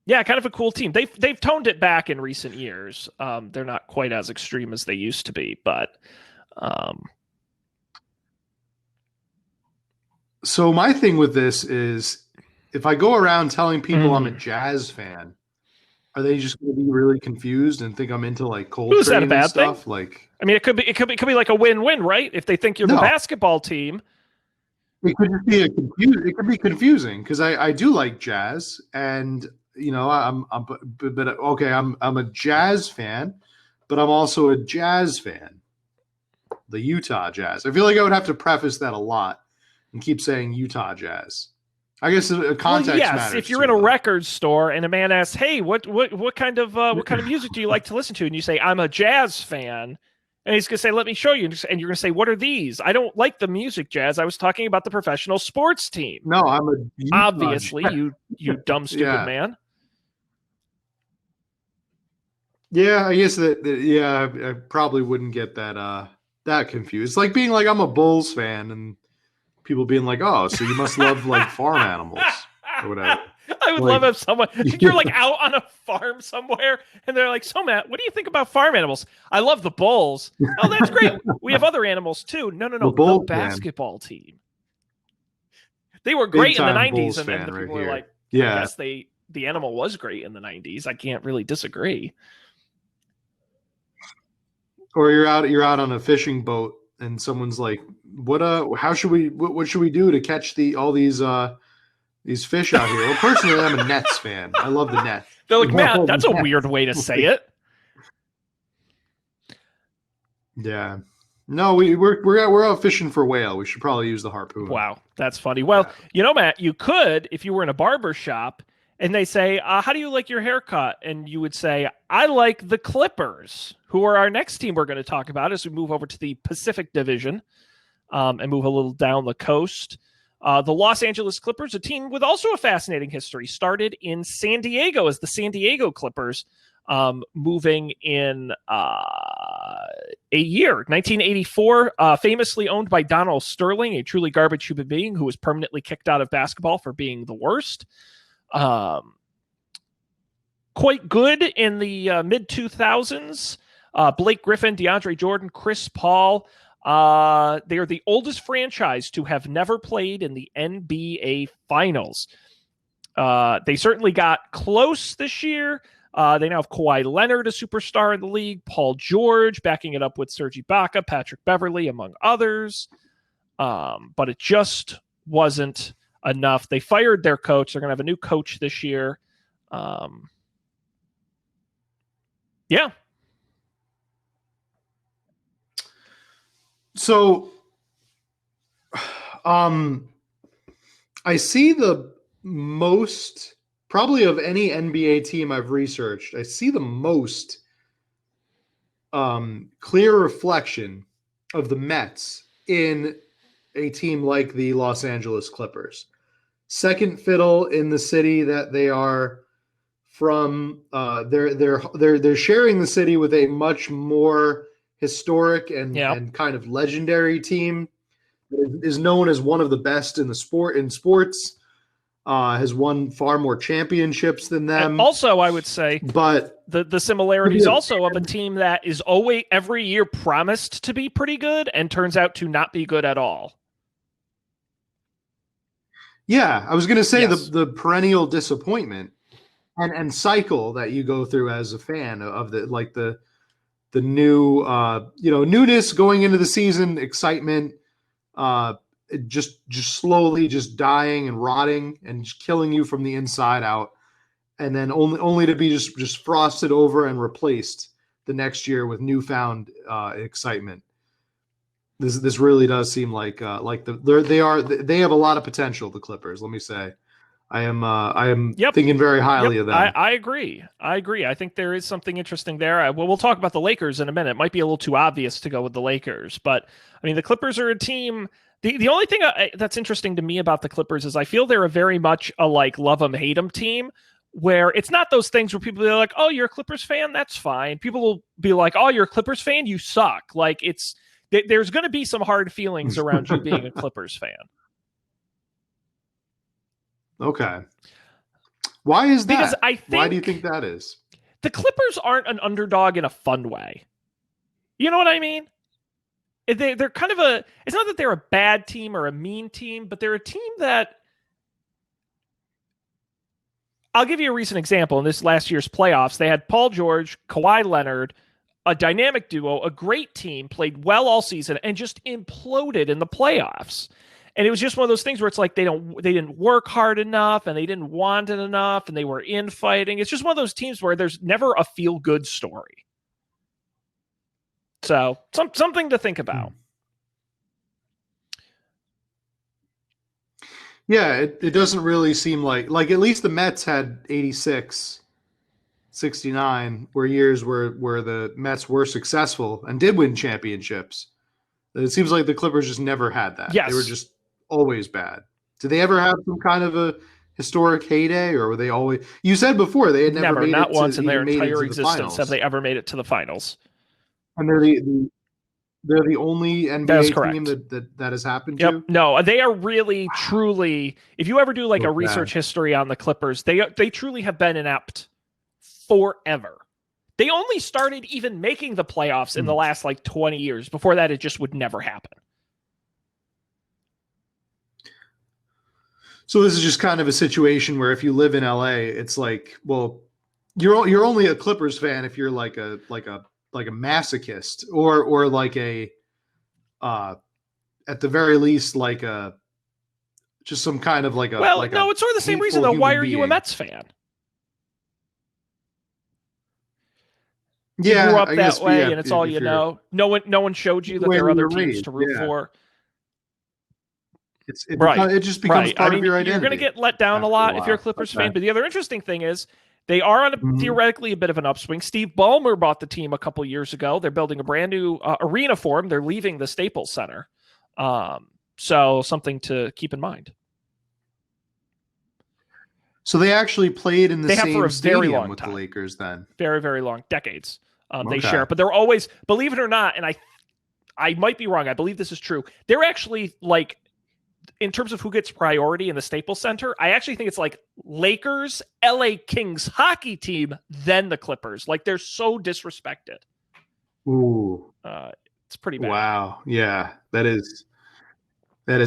Yeah, kind of a cool team. They've toned it back in recent years. They're not quite as extreme as they used to be, but so my thing with this is, if I go around telling people I'm a Jazz fan, are they just going to be really confused and think I'm into like Coltrane is that a bad and stuff? Thing? Like, I mean, it could be like a win-win, right? If they think you're the basketball team, it could just be it could be confusing, because I do like jazz, and I'm a Jazz fan, but I'm also a Jazz fan. The Utah Jazz. I feel like I would have to preface that a lot and keep saying Utah Jazz. I guess context matters. If you're in a record store and a man asks, "Hey, what kind of music do you like to listen to?" and you say, "I'm a jazz fan," and he's gonna say, "Let me show you," and you're gonna say, "What are these?" "I don't like the music, Jazz. I was talking about the professional sports team." No, I'm a Utah obviously Jazz. you dumb stupid man. Yeah, I guess I probably wouldn't get that confused. It's like being like, I'm a Bulls fan, and people being like, "Oh, so you must love like farm animals or whatever." I would love if someone, if you're like out on a farm somewhere and they're like, "So Matt, what do you think about farm animals?" "I love the Bulls." "Oh, that's great. We have other animals too." No. The basketball team. They were great in the 90s. Bulls and then the people were like, "Yeah, I guess the animal was great in the 90s. I can't really disagree." Or you're out on a fishing boat and someone's like, what should we do to catch all these fish out here? Well, personally, I'm a Nets fan. I love the Nets. They're like, "Matt, that's a weird way to say it." Yeah. No, we're out fishing for whale. We should probably use the harpoon. Wow, that's funny. Well, Matt, you could, if you were in a barber shop and they say, "How do you like your haircut?" and you would say, "I like the Clippers," who are our next team we're going to talk about as we move over to the Pacific Division and move a little down the coast. The Los Angeles Clippers, a team with also a fascinating history, started in San Diego as the San Diego Clippers, moving in a year, 1984, famously owned by Donald Sterling, a truly garbage human being who was permanently kicked out of basketball for being the worst. quite good in the mid 2000s. Blake Griffin, DeAndre Jordan, Chris Paul. They are the oldest franchise to have never played in the NBA Finals. They certainly got close this year. They now have Kawhi Leonard, a superstar in the league, Paul George backing it up with Serge Ibaka, Patrick Beverley, among others. But it just wasn't enough. They fired their coach. They're going to have a new coach this year. Yeah. So, I see the most, probably of any NBA team I've researched, I see the most clear reflection of the Mets in a team like the Los Angeles Clippers. Second fiddle in the city that they are from. They're sharing the city with a much more historic and kind of legendary team that is known as one of the best in sports. Has won far more championships than them. And also, I would say, but the similarities also of a team that is always every year promised to be pretty good and turns out to not be good at all. Yeah, I was going to say Yes. the perennial disappointment and cycle that you go through as a fan of the new newness going into the season, excitement, just slowly just dying and rotting and just killing you from the inside out, and then only to be just frosted over and replaced the next year with newfound excitement. This really does seem like they have a lot of potential. The Clippers, let me say, I am thinking very highly of them. I agree. I think there is something interesting there. We'll talk about the Lakers in a minute. It might be a little too obvious to go with the Lakers, but I mean the Clippers are a team. The only thing that's interesting to me about the Clippers is I feel they're a very much a like love them hate them team, where it's not those things where people are like, oh, you're a Clippers fan, that's fine. People will be like, oh, you're a Clippers fan, you suck. Like there's going to be some hard feelings around you being a Clippers fan. Okay. Why is that? Because I think why do you think that is? The Clippers aren't an underdog in a fun way. You know what I mean? They're kind of it's not that they're a bad team or a mean team, but they're a team that, I'll give you a recent example. In this last year's playoffs, they had Paul George, Kawhi Leonard, a dynamic duo, a great team, played well all season, and just imploded in the playoffs. And it was just one of those things where it's like they didn't work hard enough and they didn't want it enough and they were infighting. It's just one of those teams where there's never a feel-good story. So something to think about. Yeah, it doesn't really seem like at least the Mets had 86, 69 were years where the Mets were successful and did win championships. It seems like the Clippers just never had that. Yes. They were just always bad. Did they ever have some kind of a historic heyday, or were they always? You said before they had never made not it once to, in their entire the existence finals. have they ever made it to the finals. And they're the only NBA team that has happened to. No, they are really truly. If you ever do like a research history on the Clippers, they truly have been inept forever. They only started even making the playoffs in the last 20 years. Before that, it just would never happen. So this is just kind of a situation where if you live in LA, it's like, well, you're only a Clippers fan if you're like a masochist or like a at the very least like a just some kind of like a no, it's sort of the same reason though. Why are you a Mets fan? You grew up that way, and it's all you know. No one showed you that there are other teams to root for. It just becomes part of your identity. You're going to get let down a lot if you're a Clippers fan. But the other interesting thing is they are on theoretically a bit of an upswing. Steve Ballmer bought the team a couple years ago. They're building a brand new arena for him. They're leaving the Staples Center. So something to keep in mind. So they actually played in the same stadium with time. The Lakers then. Very, very long. Decades. They share. But they're always, believe it or not, and I might be wrong, I believe this is true, they're actually in terms of who gets priority in the Staples Center, I actually think it's like Lakers, LA Kings hockey team, then the Clippers. Like they're so disrespected. Ooh. It's pretty bad. Wow. Yeah, that is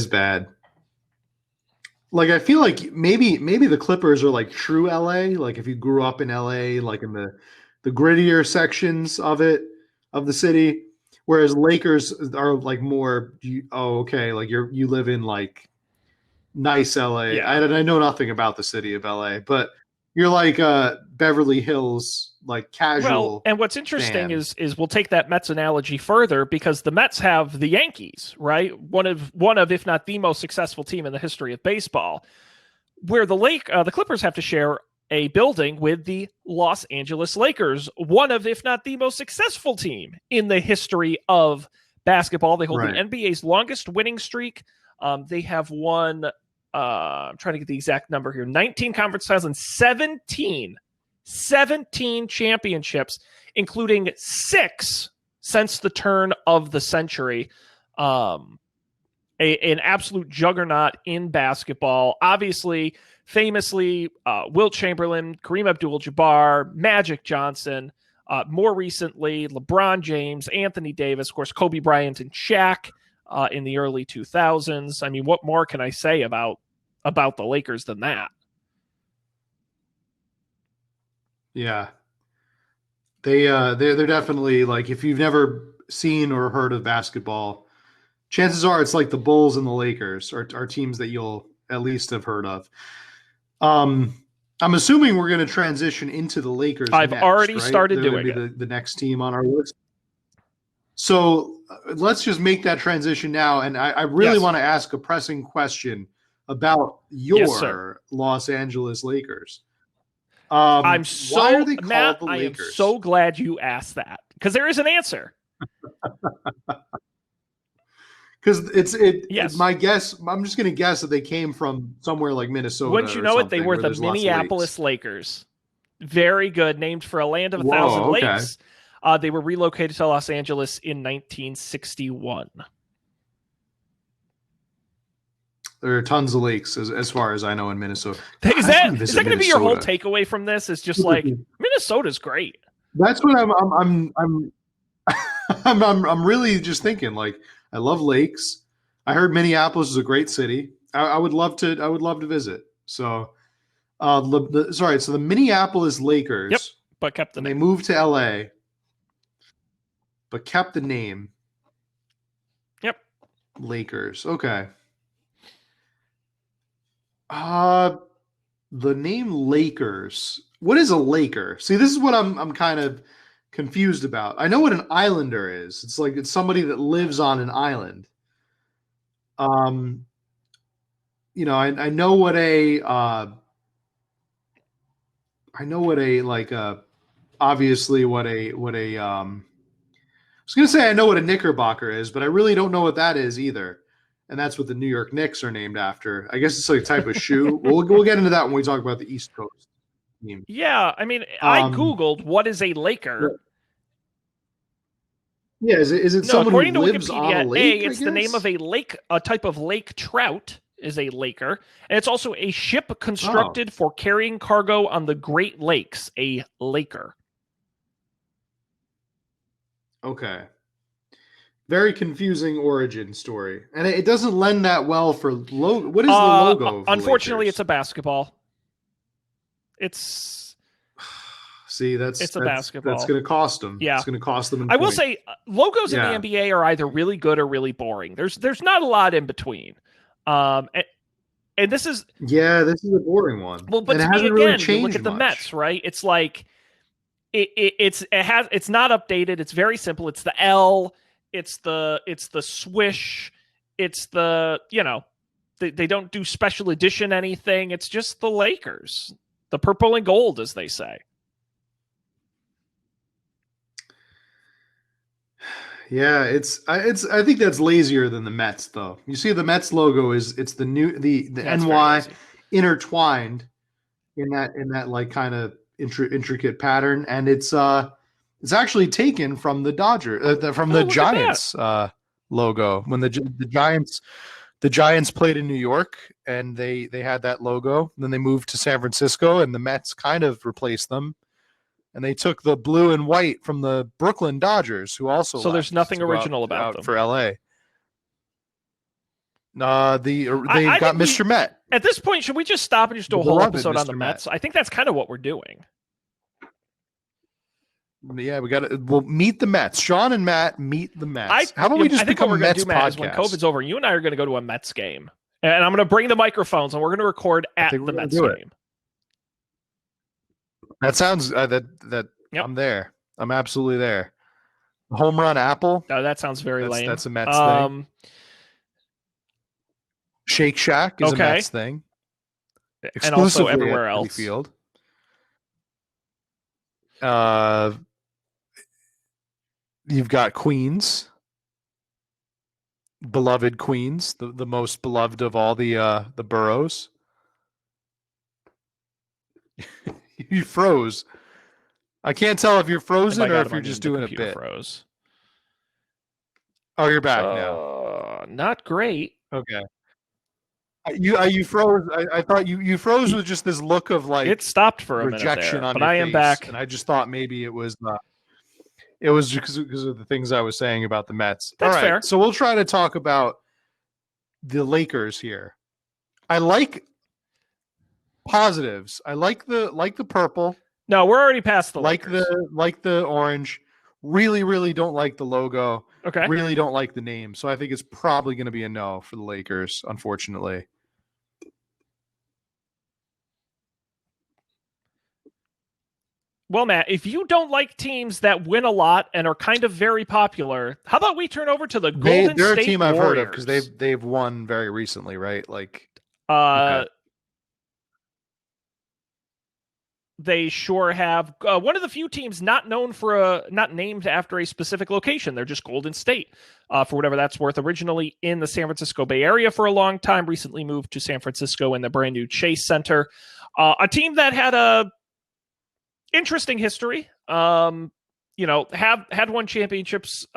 bad. Like I feel like maybe the Clippers are like true LA. Like if you grew up in LA, like in the grittier sections of the city, whereas Lakers are like more. Oh, okay. Like you live in like nice LA. Yeah. I know nothing about the city of LA, but you're like Beverly Hills, like casual. Well, and what's interesting fan. is we'll take that Mets analogy further because the Mets have the Yankees, right? One of if not the most successful team in the history of baseball, where the Clippers have to share a building with the Los Angeles Lakers, one of if not the most successful team in the history of basketball. They hold Right. the NBA's longest winning streak. They have won I'm trying to get the exact number here, 19 conference titles and 17 championships, including 6 since the turn of the century. An absolute juggernaut in basketball. Obviously, famously, Wilt Chamberlain, Kareem Abdul-Jabbar, Magic Johnson, more recently, LeBron James, Anthony Davis, of course, Kobe Bryant and Shaq in the early 2000s. I mean, what more can I say about the Lakers than that? Yeah. They're definitely like, if you've never seen or heard of basketball, chances are it's like the Bulls and the Lakers are teams that you'll at least have heard of. I'm assuming we're going to transition into the Lakers. I've next, already right? started They're doing gonna be the next team on our list. So let's just make that transition now. And I really Yes. want to ask a pressing question about your Yes, sir. Los Angeles Lakers. I'm why so are they called Matt, the I am Lakers? so glad you asked that because there is an answer. Because Yes. my guess, I'm just going to guess that they came from somewhere like Minnesota. Wouldn't you or know it? They something were where the there's lots of Minneapolis Lakers. Very good. Named for a land of a Whoa, thousand okay. lakes. They were relocated to Los Angeles in 1961. There are tons of lakes, as far as I know, in Minnesota. Is I that wanna visit going to be your whole Minnesota. takeaway from this? Is just like Minnesota's great. That's what I'm I'm really just thinking. Like, I love lakes. I heard Minneapolis is a great city. I would love to visit. So, so the Minneapolis Lakers. Yep, but kept the and they name. moved to LA, but kept the name. Yep. Lakers. Okay. The name Lakers. What is a Laker? See, this is what I'm kind of confused about. I know what an islander is. It's somebody that lives on an island. I know what obviously what a I was gonna say I know what a Knickerbocker is, but I really don't know what that is either. And that's what the New York Knicks are named after. I guess it's like a type of shoe. We'll get into that when we talk about the East Coast team. Yeah, I mean, I Googled what is a Laker. Yeah, is it No, someone according who to lives on a Wikipedia, lake? it's the name of a lake, a type of lake trout is a Laker, and it's also a ship constructed for carrying cargo on the Great Lakes, a Laker. Okay. Very confusing origin story, and it doesn't lend that well for logo. What is the logo? Of the unfortunately, Lakers? it's a basketball. It's a basketball. That's going to cost them. Yeah, it's going to cost them. I will say, logos in the NBA are either really good or really boring. There's not a lot in between. And this is this is a boring one. Well, but it to me, hasn't again, really changed you look at the much. Mets, right? It's like it's not updated. It's very simple. It's the L. It's the swish. It's the they don't do special edition anything. It's just the Lakers, the purple and gold, as they say. Yeah, I think that's lazier than the Mets, though. You see, the Mets logo it's the NY intertwined in that like kind of intricate pattern, and it's actually taken from the Giants logo when the Giants the Giants played in New York, and they had that logo. Then they moved to San Francisco, and the Mets kind of replaced them. And they took the blue and white from the Brooklyn Dodgers, who also So there's left nothing to go original about out them. for LA. They've I got think Mr. Met. At this point, should we just stop and just do a The whole beloved episode on Mr. the Met. Mets? I think that's kind of what we're doing. Yeah, we'll meet the Mets. Sean and Matt meet the Mets. How about we just I think what become we're a going to Mets do, Matt, is podcast? when COVID's over, you and I are going to go to a Mets game, and I'm going to bring the microphones, and we're going to record at the Mets game. That sounds that Yep. I'm there. I'm absolutely there. Home run apple. No, that sounds very lame. That's a Mets thing. Shake Shack is a Mets thing. And also everywhere else. Field. You've got Queens, beloved Queens, the most beloved of all the boroughs. You froze. I can't tell if you're frozen or if you're just doing a bit. Froze. Oh, you're back now. Not great. Okay. You froze. I thought you froze with just this look of like it stopped for a rejection minute there, on but your I am face, back, and I just thought maybe it was because of the things I was saying about the Mets. That's all right, fair. So we'll try to talk about the Lakers here. I like positives. I like the purple. No, we're already past the Lakers. like the orange. Really, really don't like the logo. Okay. Really don't like the name. So I think it's probably going to be a no for the Lakers, unfortunately. Well, Matt, if you don't like teams that win a lot and are kind of very popular, how about we turn over to the Golden State Warriors? They're a team I've heard of because they've won very recently, right? Like, okay. They sure have. One of the few teams not named after a specific location. They're just Golden State, for whatever that's worth. Originally in the San Francisco Bay Area for a long time, recently moved to San Francisco in the brand new Chase Center. A team that had a interesting history. Had won championships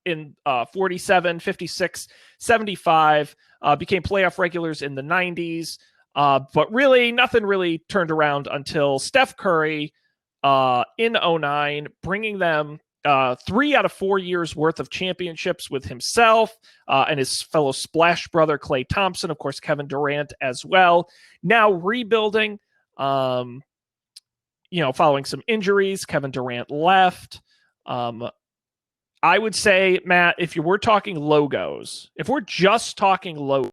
in 47, 56, 75. Became playoff regulars in the 90s. But really, nothing really turned around until Steph Curry in 2009, bringing them 3 out of 4 years worth of championships with himself and his fellow Splash brother Klay Thompson, of course, Kevin Durant as well. Now rebuilding, following some injuries, Kevin Durant left. I would say, Matt, if we're talking logos, if we're just talking logos,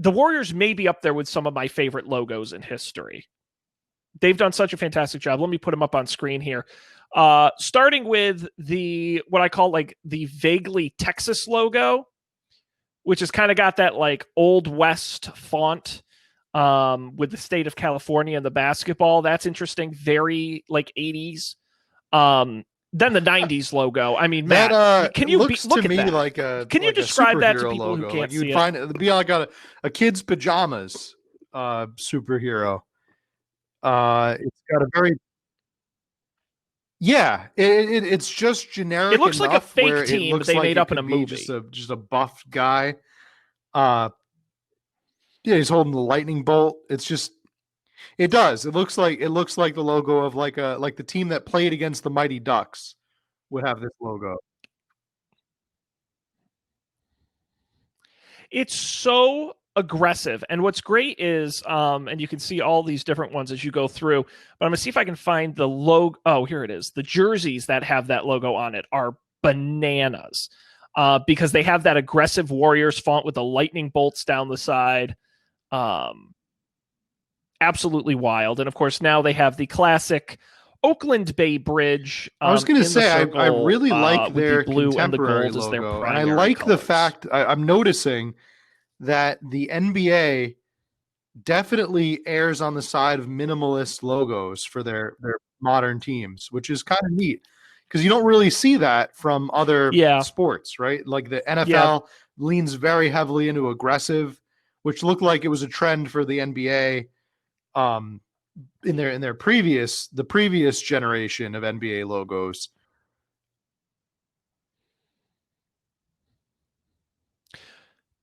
the Warriors may be up there with some of my favorite logos in history. They've done such a fantastic job. Let me put them up on screen here. Starting with what I call like the vaguely Texas logo, which has kind of got that like Old West font with the state of California and the basketball. That's interesting. Very like 80s. Then the 90s logo. I mean, Matt, can you look at that? Like a, can you like describe that to people logo. who can't like see you'd find it? Be like a kid's pajamas superhero. It's got a very it's just generic. It looks like a fake team they made up in a movie. Just a buffed guy. He's holding the lightning bolt. It's just. It does. It looks like the logo of like the team that played against the Mighty Ducks would have this logo. It's so aggressive, and what's great is, and you can see all these different ones as you go through. But I'm gonna see if I can find the logo. Oh, here it is. The jerseys that have that logo on it are bananas, because they have that aggressive Warriors font with the lightning bolts down the side. Absolutely wild. And of course, now they have the classic Oakland Bay Bridge. I was going to say, I really like their blue contemporary and the gold logo. And I like the fact I'm noticing that the NBA definitely errs on the side of minimalist logos for their modern teams, which is kind of neat because you don't really see that from other sports, right? Like the NFL leans very heavily into aggressive, which looked like it was a trend for the NBA. In their previous generation of NBA logos.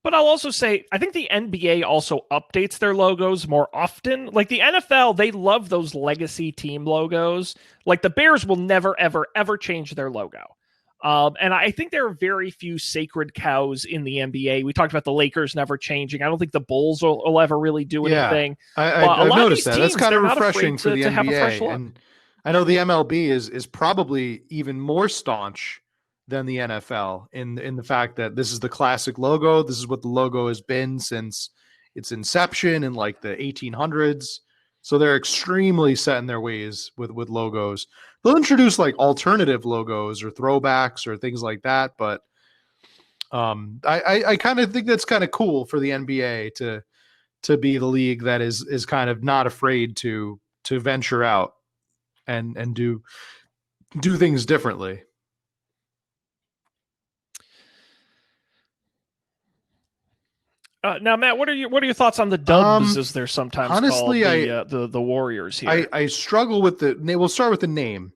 But I'll also say, I think the NBA also updates their logos more often. Like the NFL, they love those legacy team logos. Like the Bears will never, ever, ever change their logo. And I think there are very few sacred cows in the NBA. We talked about the Lakers never changing. I don't think the Bulls will ever really do anything. I've noticed that. That's kind of they're not refreshing for afraid the to have a fresh NBA. look. And I know the MLB is probably even more staunch than the NFL in the fact that this is the classic logo. This is what the logo has been since its inception in like the 1800s. So they're extremely set in their ways with logos. They'll introduce like alternative logos or throwbacks or things like that, but I kind of think that's kind of cool for the NBA to be the league that is kind of not afraid to venture out and do things differently. Now, Matt, what are your thoughts on the Dubs, as they're sometimes honestly, called, the Warriors here? I struggle with we'll start with the name.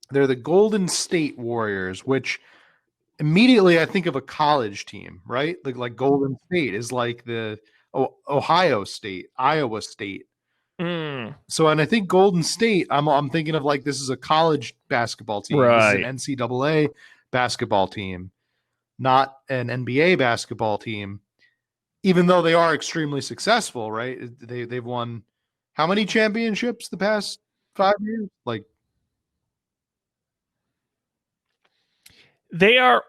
They're the Golden State Warriors, which immediately I think of a college team, right? Like Golden State is like the Ohio State, Iowa State. So, and I think Golden State, I'm thinking of like this is a college basketball team. Right. This is an NCAA basketball team, not an NBA basketball team. Even though they are extremely successful, right? They've won how many championships the past 5 years? Like they are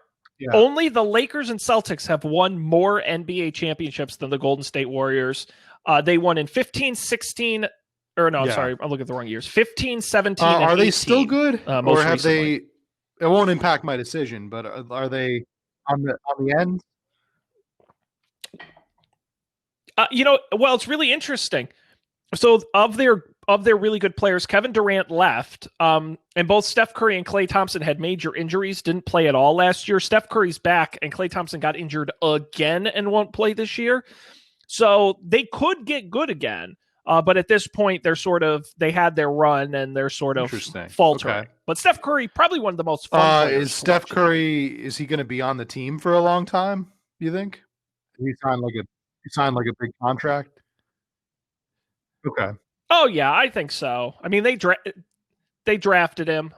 only the Lakers and Celtics have won more NBA championships than the Golden State Warriors. They won in 15, 16, or no, sorry, I'm looking at the wrong years. 15, 17, and are 18, they still good? Or have recently. It won't impact my decision, but are they on the end? Well, it's really interesting. So of their really good players, Kevin Durant left, and both Steph Curry and Klay Thompson had major injuries, didn't play at all last year. Steph Curry's back, and Klay Thompson got injured again and won't play this year. So they could get good again, but at this point, they had their run and they're sort of faltering. Okay. But Steph Curry, probably one of the most fun players. Is Steph Curry, is he going to be on the team for a long time, you think? He signed like a big contract? Okay. Oh yeah, I think so. I mean, they drafted him.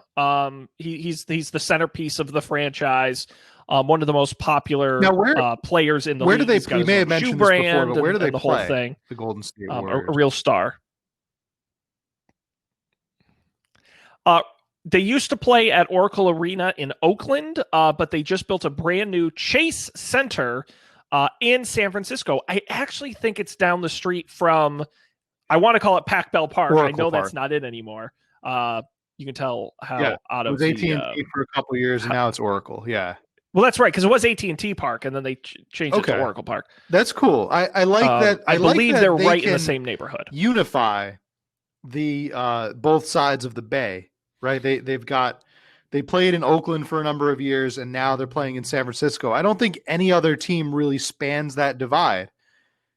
He's the centerpiece of the franchise. One of the most popular players in the league. Where do they play? You may have mentioned this before, but where do they play? Whole thing. The Golden State Warriors. A real star. They used to play at Oracle Arena in Oakland, but they just built a brand new Chase Center in San Francisco. I actually think it's down the street from, I want to call it Pac Bell Park. Oracle I know Park. That's not it anymore. You can tell how out of it was AT&T for a couple of years, and now it's Oracle. Yeah. Well, that's right, because it was AT&T Park, and then they changed it to Oracle Park. That's cool. I like that. I believe they're right in the same neighborhood. Unify the both sides of the Bay, right? They played in Oakland for a number of years, and now they're playing in San Francisco. I don't think any other team really spans that divide,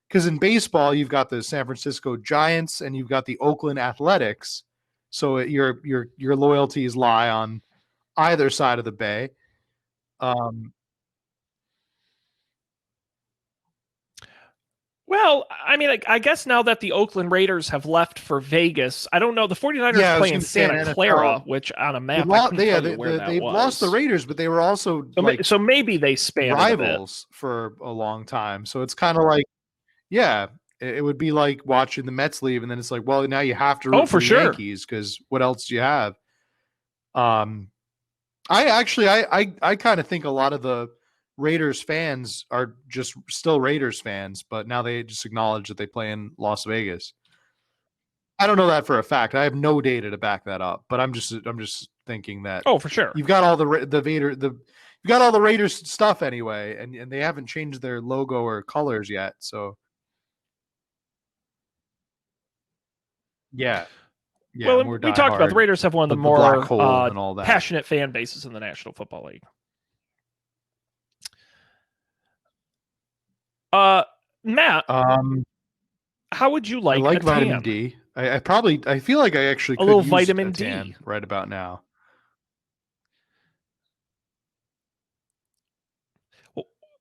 because in baseball you've got the San Francisco Giants and you've got the Oakland Athletics. So your loyalties lie on either side of the Bay. Well, I mean, I guess now that the Oakland Raiders have left for Vegas, I don't know. The 49ers play in Santa Clara, which on a map, they've lost the Raiders, but they were also so maybe they span rivals for a long time. So it's kind of like, it would be like watching the Mets leave, and then it's like, well, now you have to root for the Yankees, because what else do you have? I kind of think a lot of the Raiders fans are just still Raiders fans, but now they just acknowledge that they play in Las Vegas. I don't know that for a fact. I have no data to back that up, but I'm just thinking that. Oh, for sure. You've got all you've got all the Raiders stuff anyway, and they haven't changed their logo or colors yet. So yeah. Well, we talked about the Raiders have one of the more passionate fan bases in the National Football League. Matt, how would you like? I like vitamin D. I feel like I actually could a little use vitamin a tan D right about now.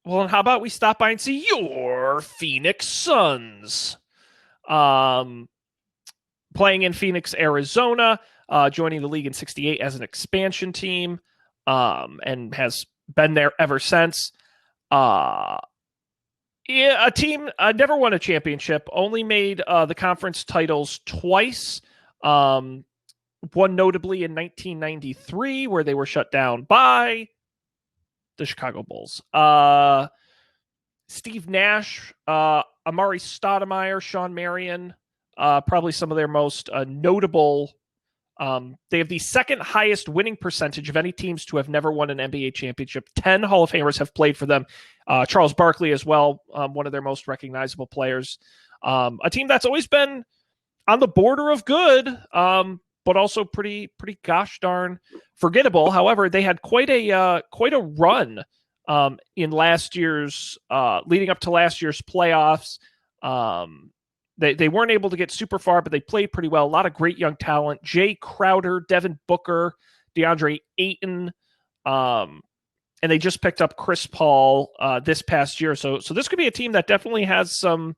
Well, and how about we stop by and see your Phoenix Suns? Playing in Phoenix, Arizona, joining the league in '68 as an expansion team, and has been there ever since. Yeah, a team never won a championship, only made the conference titles twice. One notably in 1993, where they were shut down by the Chicago Bulls. Steve Nash, Amari Stoudemire, Sean Marion, probably some of their most notable. They have the second highest winning percentage of any teams to have never won an NBA championship. 10 Hall of Famers have played for them. Charles Barkley as well, one of their most recognizable players. A team that's always been on the border of good, but also pretty gosh darn forgettable. However, they had quite a run in last year's leading up to last year's playoffs. They weren't able to get super far, but they played pretty well. A lot of great young talent: Jay Crowder, Devin Booker, DeAndre Ayton, and they just picked up Chris Paul this past year. So this could be a team that definitely has some.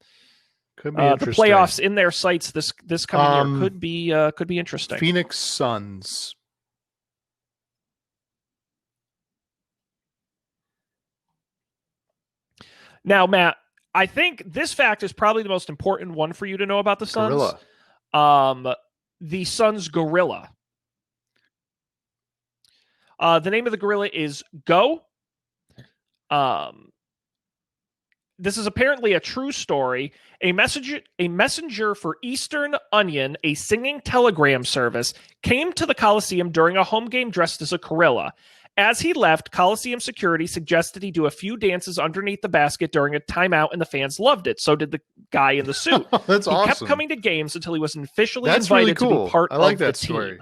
Could be the playoffs in their sights this coming year could be interesting. Phoenix Suns. Now, Matt, I think this fact is probably the most important one for you to know about the Suns. Gorilla. The Suns gorilla. The name of the gorilla is Go. This is apparently a true story. A messenger for Eastern Onion, a singing telegram service, came to the Coliseum during a home game dressed as a gorilla. As he left, Coliseum security suggested he do a few dances underneath the basket during a timeout, and the fans loved it. So did the guy in the suit. That's he awesome. kept coming to games until he was officially That's invited really cool. to be part I like of that the story.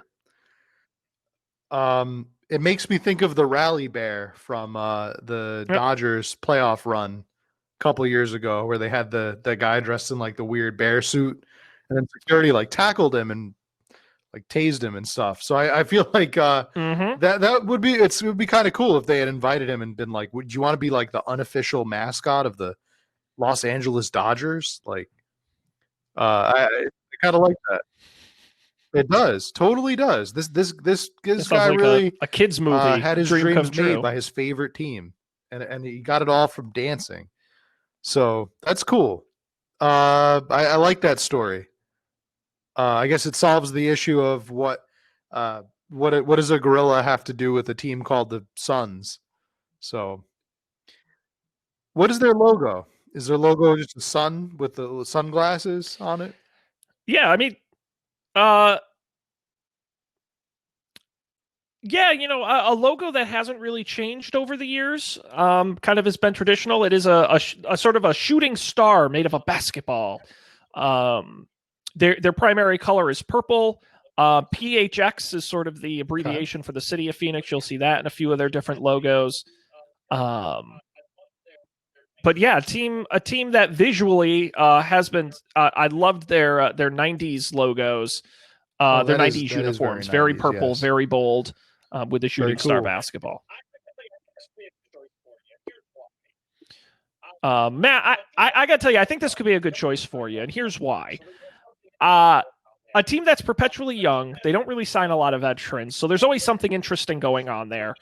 team. It makes me think of the Rally Bear from the Dodgers playoff run a couple of years ago, where they had the guy dressed in like the weird bear suit, and then security like tackled him and like tased him and stuff. So I feel like that would be it would be kind of cool if they had invited him and been like, would you want to be like the unofficial mascot of the Los Angeles Dodgers? Like, I kind of like that. It does, totally does. This guy like really a kid's movie. had his dream dreams come made true. by his favorite team, and he got it all from dancing. So that's cool. I like that story. I guess it solves the issue of what does a gorilla have to do with a team called the Suns? So, what is their logo? Is their logo just a sun with the sunglasses on it? Yeah, I mean, yeah, a logo that hasn't really changed over the years. Kind of has been traditional. It is a sort of a shooting star made of a basketball. Their primary color is purple. PHX is sort of the abbreviation for the city of Phoenix. You'll see that in a few of their different logos. But yeah, a team that visually has been. I loved their '90s logos. Their '90s uniforms, very purple, yes. Very bold, with the shooting star basketball. Matt, I got to tell you, I think this could be a good choice for you, and here's why. A team that's perpetually young, they don't really sign a lot of veterans, so there's always something interesting going on there.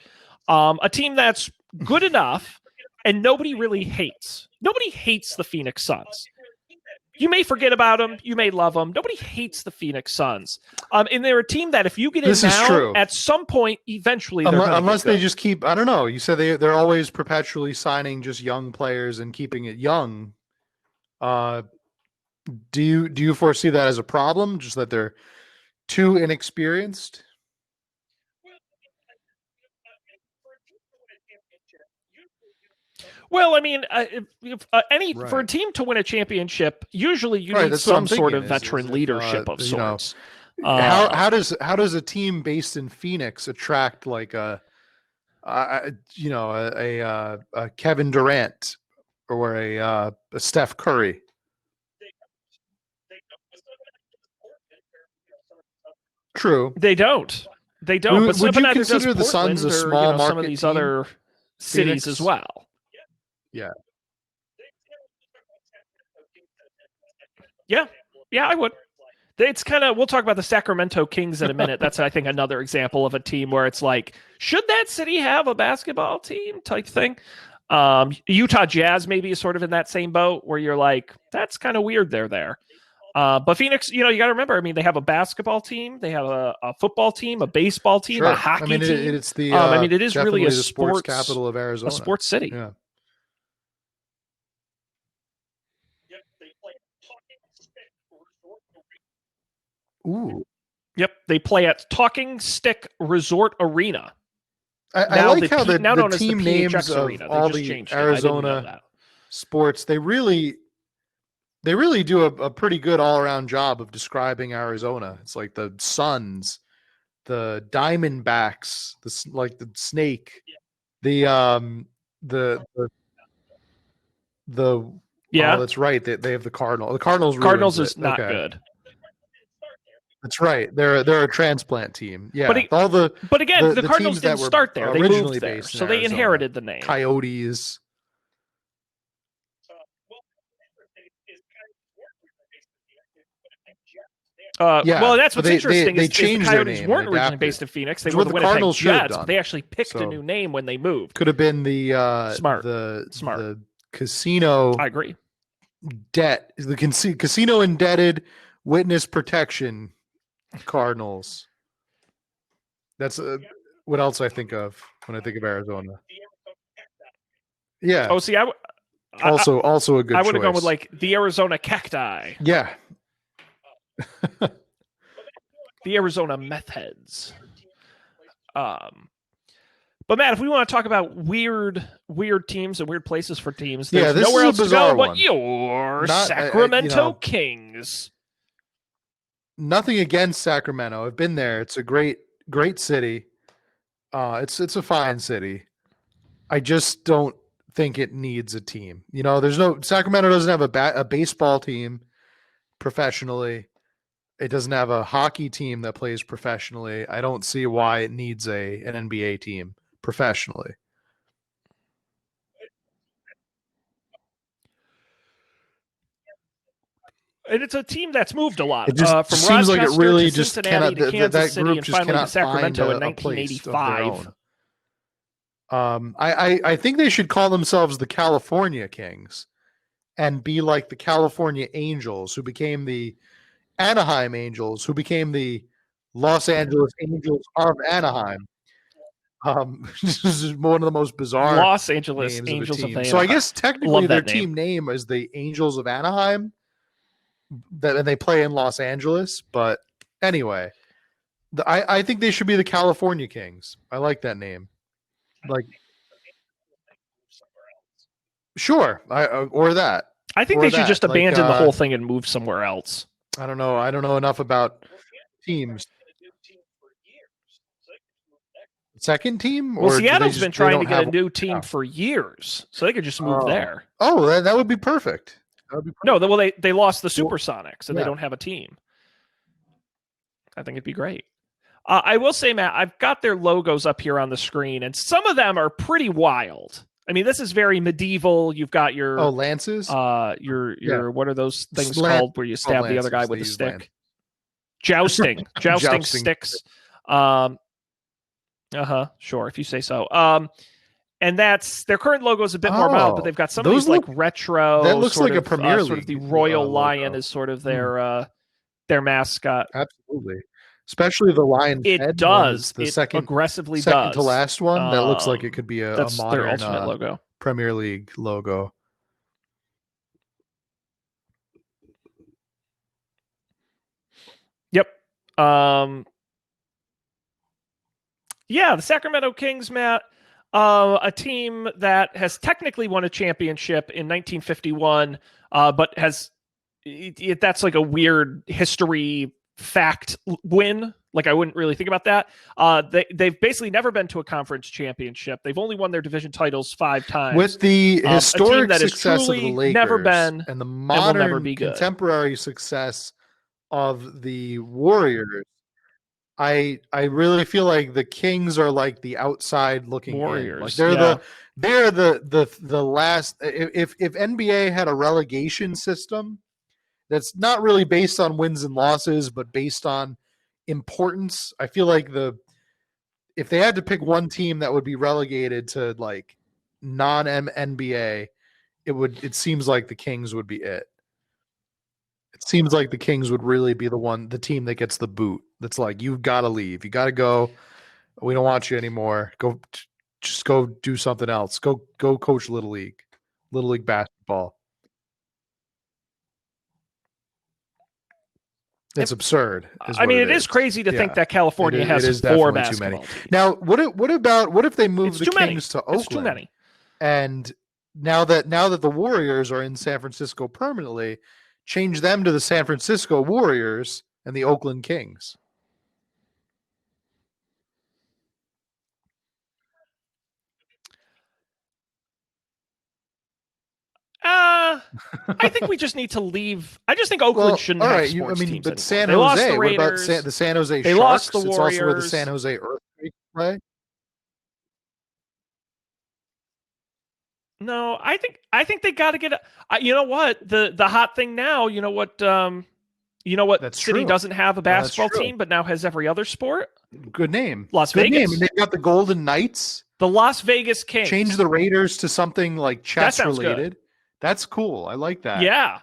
A team that's good enough, and nobody really hates. Nobody hates the Phoenix Suns. You may forget about them, you may love them. Nobody hates the Phoenix Suns. And they're a team that if you get in now, at some point, eventually, unless they just keep, I don't know. You said they're always perpetually signing just young players and keeping it young. Do you foresee that as a problem? Just that they're too inexperienced? Well, I mean, for a team to win a championship, usually you need some sort of veteran leadership of sorts. How does a team based in Phoenix attract like a Kevin Durant or a Steph Curry? True, they don't. Would you consider the Suns a small market some of these team? other cities Phoenix? As well? Yeah. Yeah, I would. It's kind of, we'll talk about the Sacramento Kings in a minute. That's, I think, another example of a team where it's like, should that city have a basketball team type thing? Utah Jazz maybe is sort of in that same boat where you're like, that's kind of weird they're there. But Phoenix, you got to remember, I mean, they have a basketball team, they have a football team, a baseball team, a hockey team. It's the, I mean, it is really a the sports capital of Arizona. A sports city. Yeah. Ooh. Yep, they play at Talking Stick Resort Arena. I like how the team names of Arena. all the Arizona sports, they really do a pretty good all-around job of describing Arizona. It's like the Suns, the Diamondbacks, the Snake, the yeah, oh, that's right. They have the Cardinal. The Cardinals. Cardinals is not good. That's right. They're a transplant team. Yeah. But again, the Cardinals didn't start there. They moved there, so they inherited the name. Coyotes. Well, that's what's interesting. They changed the Coyotes their name. Weren't originally based in Phoenix. They were the Winnipeg Jets. But they actually picked a new name when they moved. Could have been the smart. The casino. I agree. Debt. The casino indebted witness protection Cardinals. That's what else I think of when I think of Arizona. Yeah. Oh, see, also a good. I would have gone with like the Arizona Cacti. Yeah. The Arizona Meth Heads. But Matt, if we want to talk about weird teams and weird places for teams, there's nowhere else to go but your Sacramento Kings. Nothing against Sacramento. I've been there. It's a great city. It's a fine city. I just don't think it needs a team. Sacramento doesn't have a baseball team professionally. It doesn't have a hockey team that plays professionally. I don't see why it needs an NBA team professionally. And it's a team that's moved a lot. It just from seems like it really to just Cincinnati cannot. to Kansas That City group and just finally cannot to Sacramento find in a place of their 1985. own. I think they should call themselves the California Kings, and be like the California Angels, who became the Anaheim Angels, who became the Los Angeles Angels of Anaheim. This is one of the most bizarre Los Angeles Angels of Anaheim. So I guess technically their team name is the Angels of Anaheim. That they play in Los Angeles, but anyway, I think they should be the California Kings. I like that name. Like, sure, or that. I think they should just abandon the whole thing and move somewhere else. I don't know. I don't know enough about teams. Second team? Well, Seattle's been trying to get a new team for years, so they could just move there. Oh, that would be perfect. No, well, they lost the Supersonics, and they don't have a team. I think it'd be great. I will say, Matt, I've got their logos up here on the screen, and some of them are pretty wild. I mean, this is very medieval. You've got your lances. Your what are those things called where you stab the other guy with a stick? Jousting sticks. Sure, if you say so. And that's their current logo is a bit more mild, but they've got some of these like retro. That looks like a Premier League. Sort of the Royal Lion is sort of their mascot. Absolutely, especially the lion. It does. The second aggressively second does. to last one. That looks like it could be a modern their ultimate logo. Premier League logo. Yep. Yeah, the Sacramento Kings, Matt. A team that has technically won a championship in 1951, but has that's like a weird history fact win. Like I wouldn't really think about that. They've basically never been to a conference championship. They've only won their division titles 5 times. With the historic success of the Lakers never been, and the modern never be good. Contemporary success of the Warriors, I really feel like the Kings are like the outside looking in. Like Warriors. Yeah. they're the last. If NBA had a relegation system that's not really based on wins and losses, but based on importance, I feel like if they had to pick one team that would be relegated to like non NBA, it seems like the Kings would be it. It seems like the Kings would really be the team that gets the boot. That's like, you've got to leave. You got to go. We don't want you anymore. Just go do something else. Go coach Little League basketball. It's absurd. I mean, it is crazy to think that California has 4 basketball teams. Now, what if they move the Kings to Oakland? It's too many. And now that the Warriors are in San Francisco permanently, change them to the San Francisco Warriors and the Oakland Kings. I think we just need to leave. I just think Oakland shouldn't have sports teams but anymore. San They Jose, lost the Raiders. What about the San Jose they Sharks? Lost the Warriors. It's also where the San Jose Earthquakes play. No, I think they got to get. You know what? The hot thing now. You know what? That's city true. doesn't have a basketball team, but now has every other sport. Good name. Las Good Vegas. Name. And they've got the Golden Knights. The Las Vegas Kings. Change the Raiders to something like chess related. Good. That's cool. I like that. Yeah.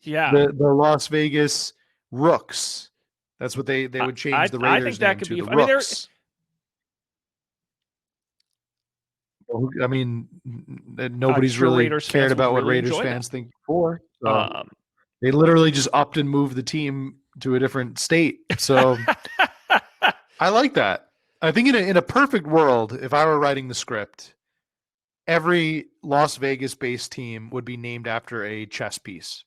The Las Vegas Rooks. That's what they would change the Raiders. I think that could be. I mean, Rooks. I mean, nobody's really Raiders cared about what Raiders fans think before. So they literally just upped and moved the team to a different state. So I like that. I think in a perfect world, if I were writing the script, every Las Vegas-based team would be named after a chess piece.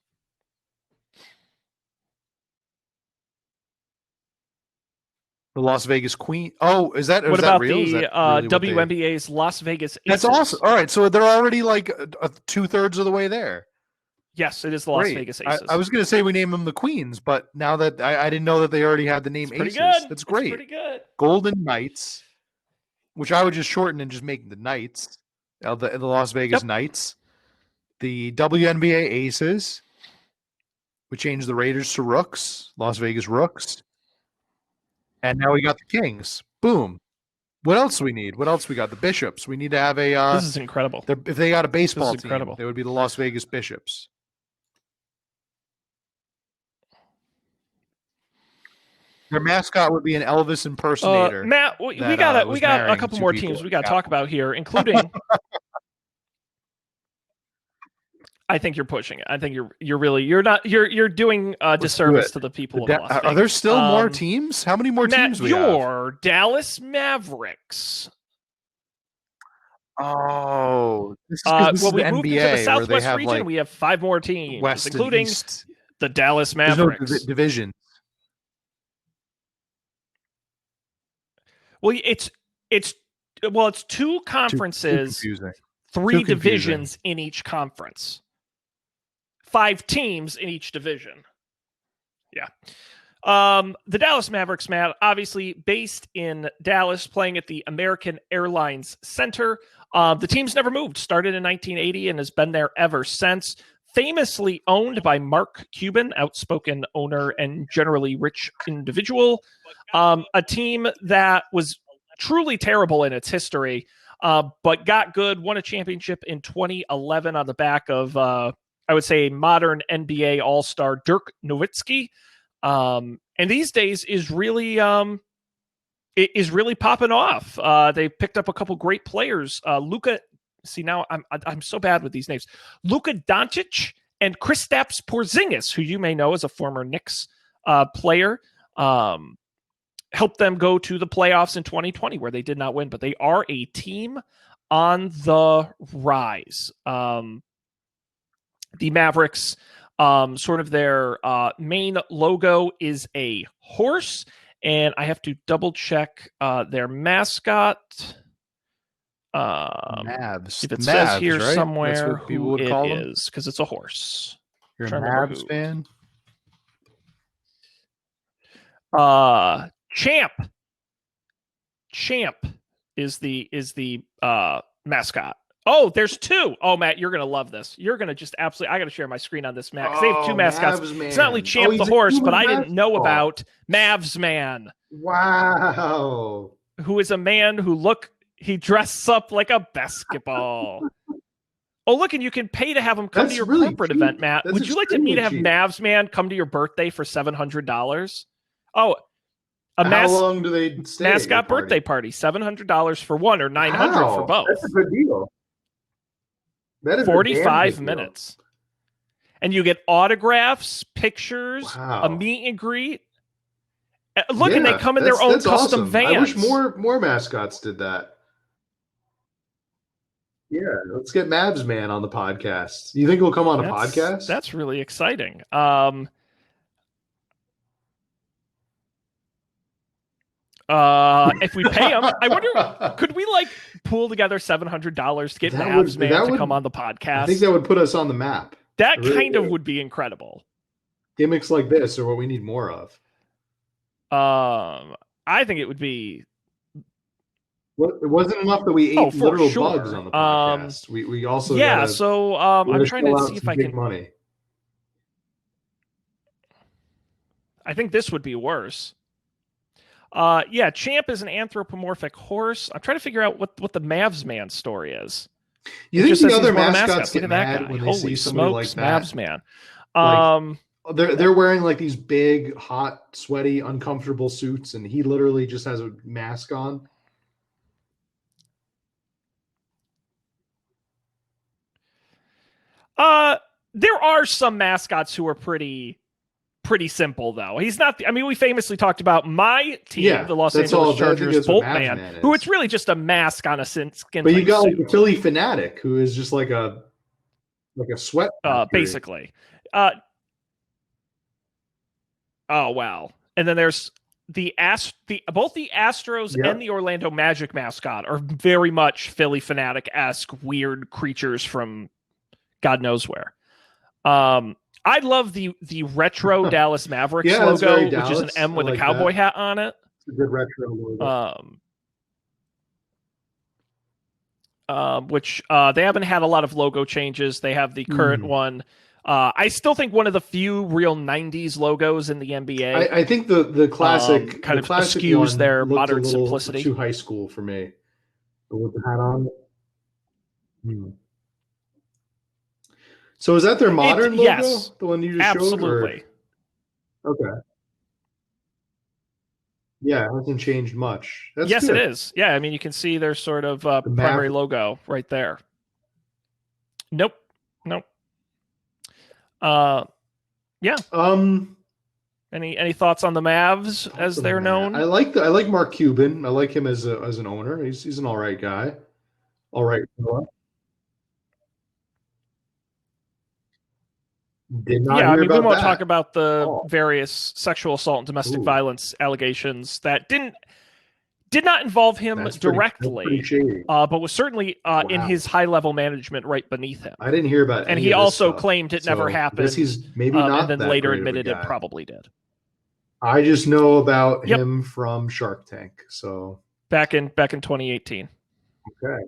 The Las Vegas Queen. Oh, is that what about real? The really WNBA's Las Vegas Aces? That's awesome. All right, so they're already like 2/3 of the way there. Yes, it is the Las Vegas Aces. I was going to say we name them the Queens, but now that I didn't know that they already had the name Aces. That's great. That's pretty good. Golden Knights, which I would just shorten and just make the Knights, the Las Vegas Knights. The WNBA Aces. We changed the Raiders to Rooks, Las Vegas Rooks. And now we got the Kings. Boom. What else do we need? What else we got? The Bishops. We need to have a. This is incredible. If they got a baseball team, they would be the Las Vegas Bishops. Their mascot would be an Elvis impersonator. Matt, we got a couple more teams we got to talk about here, including. I think you're pushing it. I think you're doing a disservice to the people of Las Vegas. Are there still more teams? How many more teams we have? Your Dallas Mavericks. Oh, this is well, we the moved NBA, into the Southwest region. Like we have 5 more teams, West including the Dallas Mavericks. There's no division. Well, it's 2 conferences, 3 divisions in each conference. 5 teams in each division. Yeah. The Dallas Mavericks, Matt, obviously based in Dallas, playing at the American Airlines Center. The team's never moved. Started in 1980 and has been there ever since. Famously owned by Mark Cuban, outspoken owner and generally rich individual. A team that was truly terrible in its history, but got good, won a championship in 2011 on the back of, I would say, modern NBA All-Star Dirk Nowitzki. And these days is really popping off. They picked up a couple great players. Luka, see now I'm so bad with these names. Luka Doncic and Kristaps Porzingis, who you may know as a former Knicks player, helped them go to the playoffs in 2020, where they did not win, but they are a team on the rise. The Mavericks, sort of their main logo is a horse, and I have to double check their mascot. Mavs. If it Mavs, says here right? somewhere who it is, because it's a horse. You're a Mavs fan? Champ is the mascot. Oh, there's two. Oh, Matt, you're gonna love this. You're gonna just absolutely. I gotta share my screen on this, Matt, because they have two mascots. It's not only Champ the horse, but I didn't know about Mavs Man. Wow. Who is a man he dresses up like a basketball. Oh, look, and you can pay to have him come to your corporate event, Matt. Would you like me to have Mavs Man come to your birthday for $700? Oh, how long do they stay? Mascot birthday party, $700 for one or $900 for both. That's a good deal. That is 45 minutes. And you get autographs, pictures, a meet and greet. Look, and they come in their own custom vans. I wish more mascots did that. Yeah, let's get Mavs Man on the podcast. You think he'll come on a podcast? That's really exciting. If we pay him, I wonder, could we pool together $700 to get Mavs Man to come on the podcast? I think that would put us on the map. That kind of would be incredible. Gimmicks like this are what we need more of. I think it would be. Well, it wasn't enough that we ate literal bugs on the podcast. We also So I'm trying to see if I can. Money. I think this would be worse. Champ is an anthropomorphic horse. I'm trying to figure out what the Mavs Man story is. You think the other mascots get mad when they see somebody like that? Mavs Man. They're wearing these big, hot, sweaty, uncomfortable suits, and he literally just has a mask on. There are some mascots who are pretty simple, though. He's not. We famously talked about my team, the Los Angeles Chargers, Boltman, who it's really just a mask on a skin. But you got the Philly Fanatic, who is just like a sweat. Basically. Oh wow! And then there's both the Astros and the Orlando Magic mascot are very much Philly Fanatic-esque weird creatures from God knows where. I love the retro Dallas Mavericks logo, which is an M with a cowboy hat on it. It's a good retro logo. Which they haven't had a lot of logo changes. They have the current one. I still think one of the few real 90s logos in the NBA. I think the classic kind of skews their modern simplicity. Too high school for me. With the hat on. So is that their modern logo? Yes. The one you just showed? Absolutely. Okay. Yeah, it hasn't changed much. That's yes, good. It is. Yeah, you can see their sort of primary logo right there. Nope. Yeah. Any thoughts on the Mavs as they're known? I like Mark Cuban. I like him as an owner. He's an all right guy. All right. Did not hear about we won't that. talk about the various sexual assault and domestic violence allegations that did not involve him directly, but was certainly in his high-level management right beneath him. I didn't hear about and any he of this also stuff. claimed it never happened. He's maybe not and then that later great of a admitted it guy. probably did. I just know about him from Shark Tank. So back in 2018. Okay.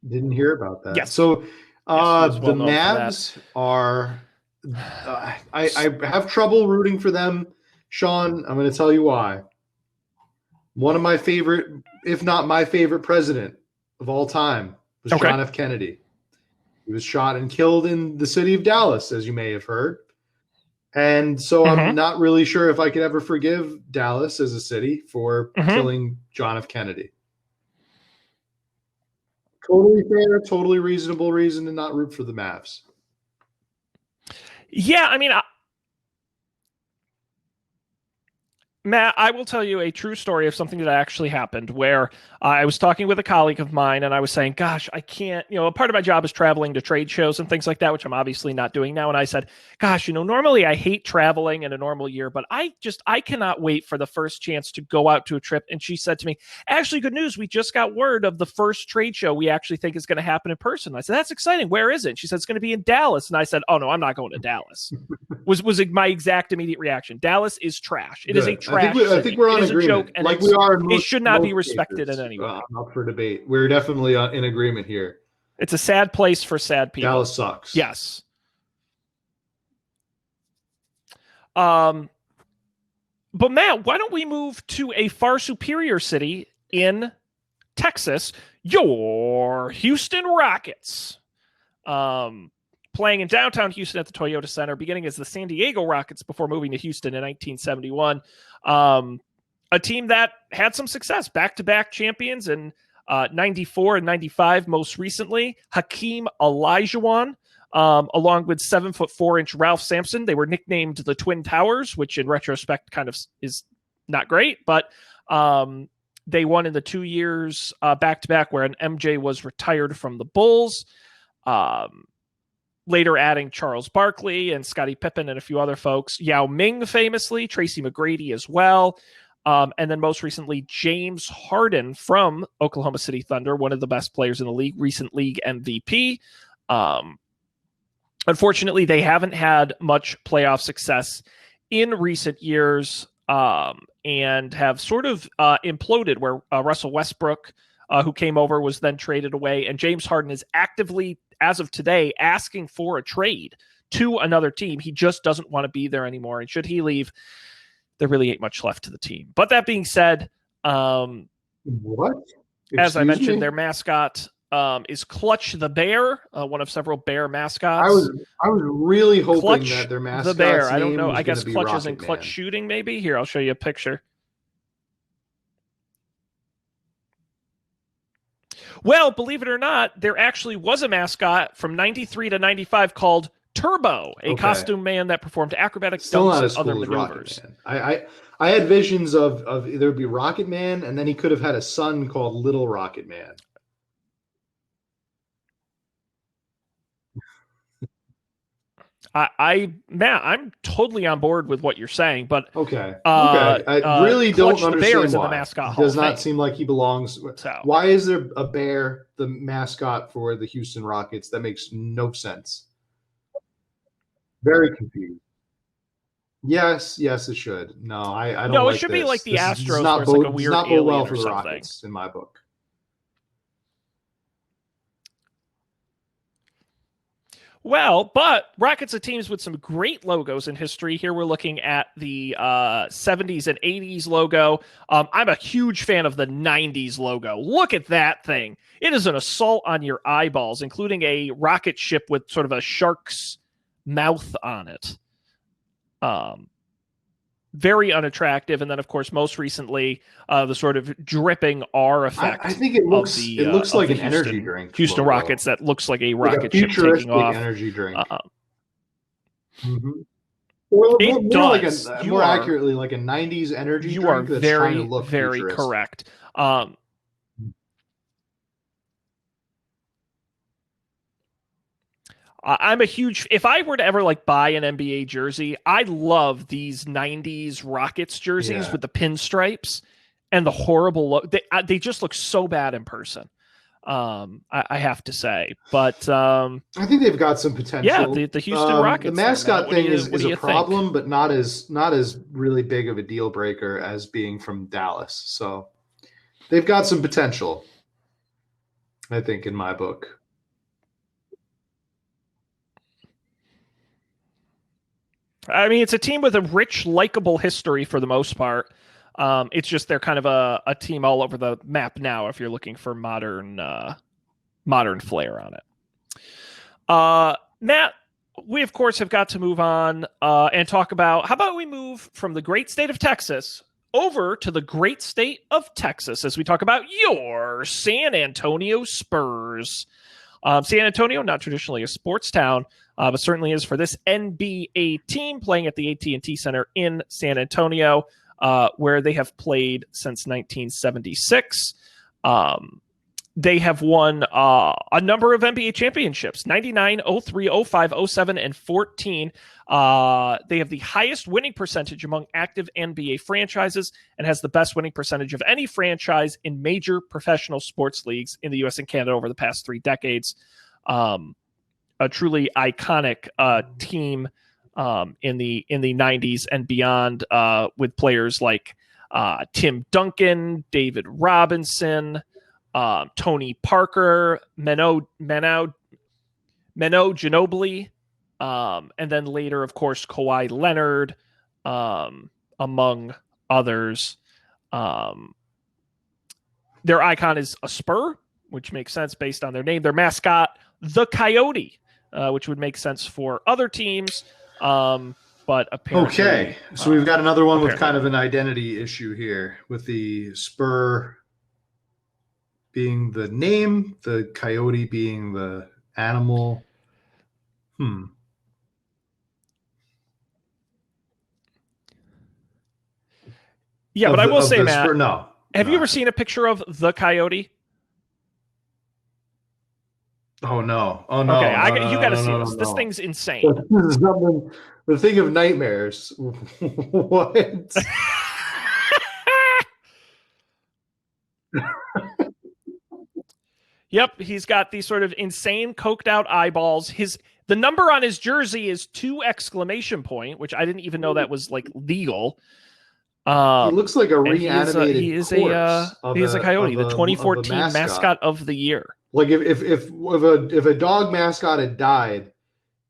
Didn't hear about that. Yes. So the Mavs are. I have trouble rooting for them, Sean. I'm going to tell you why. One of my favorite, if not my favorite president of all time was John F. Kennedy. He was shot and killed in the city of Dallas, as you may have heard. And so I'm not really sure if I could ever forgive Dallas as a city for killing John F. Kennedy. Totally fair, totally reasonable reason to not root for the Mavs. Yeah, Matt, I will tell you a true story of something that actually happened where I was talking with a colleague of mine and I was saying, gosh, I can't, a part of my job is traveling to trade shows and things like that, which I'm obviously not doing now. And I said, gosh, normally I hate traveling in a normal year, but I cannot wait for the first chance to go out to a trip. And she said to me, actually, good news. We just got word of the first trade show we actually think is going to happen in person. I said, that's exciting. Where is it? She said, it's going to be in Dallas. And I said, oh no, I'm not going to Dallas. was my exact immediate reaction. Dallas is trash. It is a trash I think we're city. on It is a agreement. joke, and Like we are in it should not be most respected cases. in any way. I'm up for debate. We're definitely in agreement here. It's a sad place for sad people. Dallas sucks. Yes. But Matt, why don't we move to a far superior city in Texas, your Houston Rockets. Playing in downtown Houston at the Toyota Center, beginning as the San Diego Rockets before moving to Houston in 1971. A team that had some success, back-to-back champions in 94 and 95 most recently. Hakeem Olajuwon, along with 7'4" Ralph Sampson. They were nicknamed the Twin Towers, which in retrospect kind of is not great, but they won in the 2 years back-to-back where an MJ was retired from the Bulls. Later adding Charles Barkley and Scottie Pippen and a few other folks. Yao Ming famously, Tracy McGrady as well. And then most recently, James Harden from Oklahoma City Thunder, one of the best players in the league, recent league MVP. Unfortunately, they haven't had much playoff success in recent years and have sort of imploded where Russell Westbrook, who came over, was then traded away. And James Harden is actively, as of today, asking for a trade to another team. He just doesn't want to be there anymore. And should he leave, there really ain't much left to the team. But that being said, what? As I mentioned, their mascot is Clutch the Bear, one of several bear mascots. I was really hoping Clutch that their mascot. the Bear. I don't know. I guess Clutch Clutch isn't Clutch shooting, maybe. Here, I'll show you a picture. Well, believe it or not, there actually was a mascot from 93 to 95 called Turbo, a costume man that performed acrobatic stunts and other maneuvers. I had visions of there would be Rocket Man, and then he could have had a son called Little Rocket Man. Matt, I'm totally on board with what you're saying, but okay. I really don't Clutch understand the Bear is why. in the mascot It does Hall of not Fame. seem like he belongs. So. Why is there a bear, the mascot for the Houston Rockets? That makes no sense. Very confused. Yes, it should. No, I don't. No, like it should this. be like the this Astros, not where it's like a weird not alien well for or the something. Rockets, in my book. Well, but Rockets are teams with some great logos in history. Here we're looking at the 70s and 80s logo. I'm a huge fan of the 90s logo. Look at that thing. It is an assault on your eyeballs, including a rocket ship with sort of a shark's mouth on it. Very unattractive. And then, of course, most recently, the sort of dripping R effect. I think it looks like an energy drink. Houston logo. Rockets that looks like a rocket like a ship taking off. Energy drink. More accurately, like a 90s energy drink. You are that's very, trying to look very futuristic. correct. I'm a huge, if I were to ever like buy an NBA jersey, I love these 90s Rockets jerseys with the pinstripes and the horrible look. They just look so bad in person. I have to say, but I think they've got some potential. Yeah, the Houston Rockets. The mascot thing is a problem, think? but not as really big of a deal breaker as being from Dallas. So they've got some potential, I think, in my book. I mean, it's a team with a rich, likable history for the most part. It's just they're kind of a team all over the map now if you're looking for modern flair on it. Matt, we, of course, have got to move on and talk about, how about we move from the great state of Texas over to the great state of Texas as we talk about your San Antonio Spurs. San Antonio, not traditionally a sports town, but certainly is for this NBA team playing at the AT&T Center in San Antonio, where they have played since 1976. They have won a number of NBA championships, 99, 03, 05, 07, and 14. They have the highest winning percentage among active NBA franchises and has the best winning percentage of any franchise in major professional sports leagues in the U.S. and Canada over the past 3 decades. A truly iconic team in the 90s and beyond, with players like Tim Duncan, David Robinson, Tony Parker, Meno Ginobili, and then later, of course, Kawhi Leonard, among others. Their icon is a Spur, which makes sense based on their name. Their mascot, the Coyote, which would make sense for other teams. But apparently... Okay, so we've got another one with apparently kind of an identity issue here, with the Spur being the name, the Coyote being the animal. Yeah, but I will say, Matt, Spur, no. Have you ever seen a picture of the Coyote? Oh no! Oh no! Okay, you got to see no, this. No. This thing's insane. The thing of nightmares. What? Yep, he's got these sort of insane coked out eyeballs. The number on his jersey is 2 exclamation point, which I didn't even know that was like legal. He looks like a reanimated he is a Coyote, the 2014 mascot of the year. Like if a dog mascot had died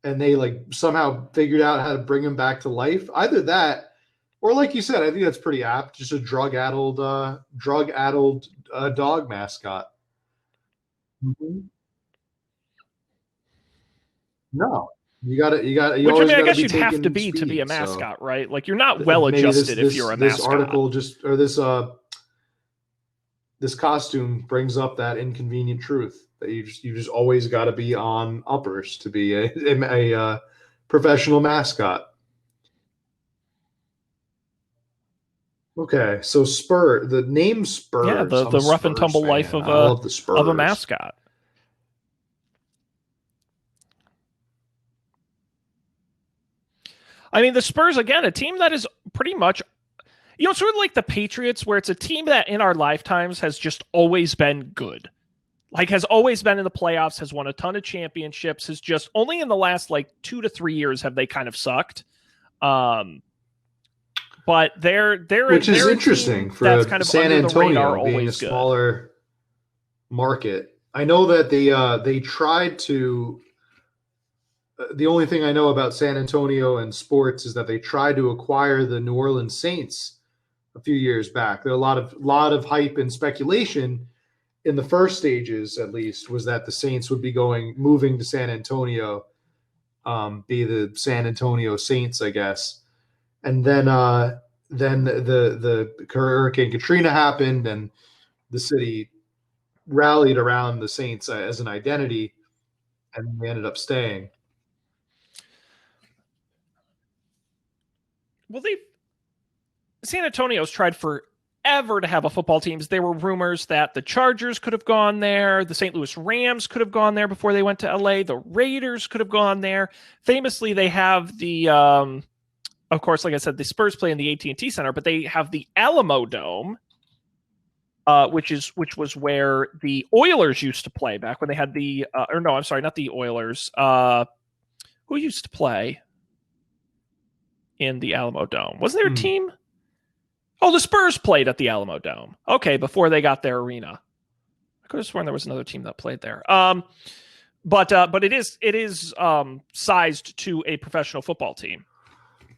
and they like somehow figured out how to bring him back to life, either that or, like you said, I think that's pretty apt, just a drug-addled dog mascot. Mm-hmm. No. You got to. Which, I mean, I guess you'd have to be a mascot, so. Right? Like, you're not well-adjusted if you're a mascot. This article this costume brings up that inconvenient truth that you just always got to be on uppers to be a professional mascot. Okay, so Spur, the name Spurs. Yeah, the rough and tumble life of a mascot. I mean, the Spurs, again, a team that is pretty much, sort of like the Patriots, where it's a team that in our lifetimes has just always been good. Like, has always been in the playoffs, has won a ton of championships, has just only in the last, 2 to 3 years have they kind of sucked. But which is interesting for that's kind of San Antonio being a smaller market. I know that they tried to. The only thing I know about San Antonio and sports is that they tried to acquire the New Orleans Saints a few years back. There are a lot of hype and speculation in the first stages, at least, was that the Saints would be moving to San Antonio, be the San Antonio Saints, I guess. And then the Hurricane Katrina happened, and the city rallied around the Saints as an identity, and they ended up staying. Well, San Antonio's tried forever to have a football team. There were rumors that the Chargers could have gone there. The St. Louis Rams could have gone there before they went to LA. The Raiders could have gone there. Famously, they have the, of course, like I said, the Spurs play in the AT&T Center, but they have the Alamo Dome, which was where the Oilers used to play back when they had the, or no, I'm sorry, not the Oilers. Who used to play in the Alamo Dome? Wasn't there a team? Oh, the Spurs played at the Alamo Dome. Okay, before they got their arena. I could have sworn there was another team that played there. But it is sized to a professional football team.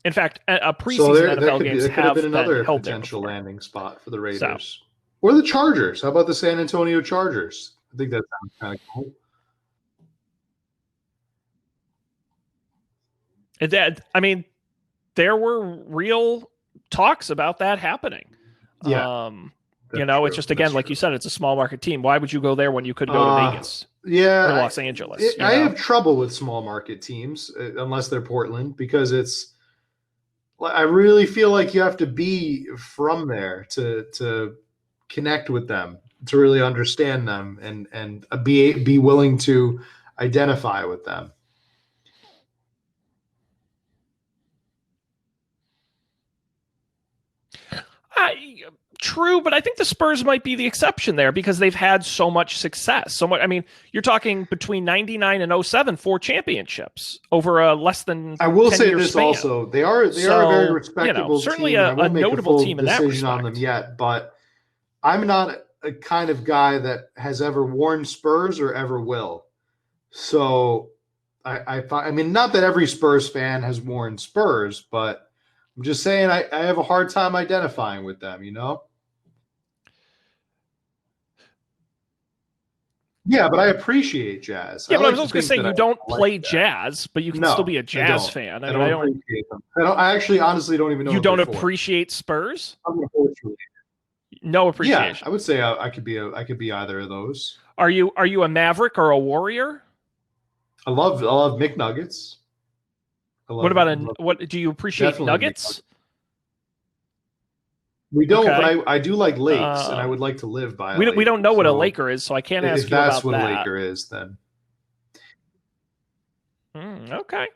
In fact, a preseason NFL games have been another potential landing spot for the Raiders or the Chargers. How about the San Antonio Chargers? I think that sounds kind of cool. I mean, there were real talks about that happening. Yeah. It's just, again, like you said, it's a small market team. Why would you go there when you could go to Vegas? Yeah. Or Los Angeles. I have trouble with small market teams unless they're Portland, because I really feel like you have to be from there to connect with them, to really understand them and be willing to identify with them. True, but I think the Spurs might be the exception there because they've had so much success. So much. I mean, you're talking between 99 and 07, 4 championships over a less than. I will 10 say year this span. also: they are a very respectable certainly team, and I won't make a notable full team in that decision on them respect. yet. But I'm not a kind of guy that has ever worn Spurs or ever will. So I mean, not that every Spurs fan has worn Spurs, but I'm just saying I have a hard time identifying with them, you know? Yeah, but I appreciate jazz. Yeah, I but I like was to also going to think say that you I don't like play that. jazz, but you can still be a jazz fan. I don't appreciate them. I actually honestly don't even know You what don't they're for. appreciate Spurs? Unfortunately. No Yeah, appreciation. I would say I could be either of those. Are you a Maverick or a Warrior? I love McNuggets. What about what do you appreciate definitely Nuggets? We don't, Okay. but I do like lakes, and I would like to live by a We lake. don't know what a So Laker is, so I can't ask if you that's about what a that. Laker is, then Okay.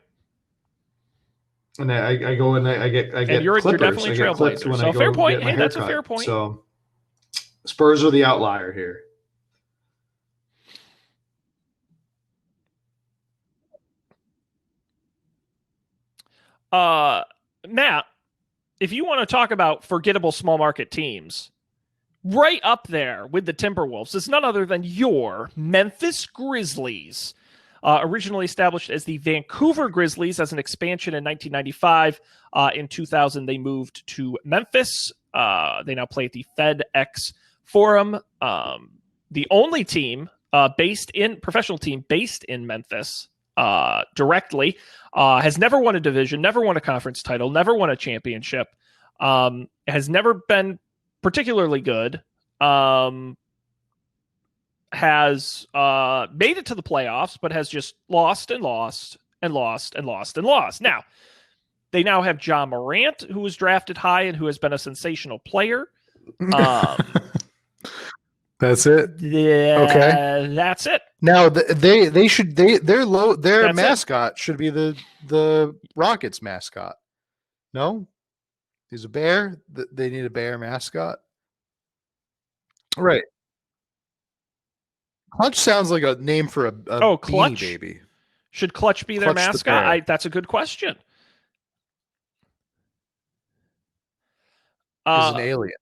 and I go and I get And you're Clippers. definitely I get clipped Trailblazer. when So I go fair point. get my Hey, that's a haircut. fair point. So Spurs are the outlier here. Matt, if you want to talk about forgettable small market teams, right up there with the Timberwolves is none other than your Memphis Grizzlies. Originally established as the Vancouver Grizzlies as an expansion in 1995. In 2000, they moved to Memphis. They now play at the FedEx Forum. The only team professional team based in Memphis directly, has never won a division, never won a conference title, never won a championship, has never been particularly good, has made it to the playoffs, but has just lost and lost and lost and lost and lost. Now, they now have Ja Morant, who was drafted high and who has been a sensational player. That's it. Yeah, Okay. That's it. Now their That's mascot should be the Rockets mascot. No, he's a bear. They need a bear mascot. Right. Clutch sounds like a name for a Clutch baby. Should Clutch be their Clutch the mascot? That's a good question. He's an alien.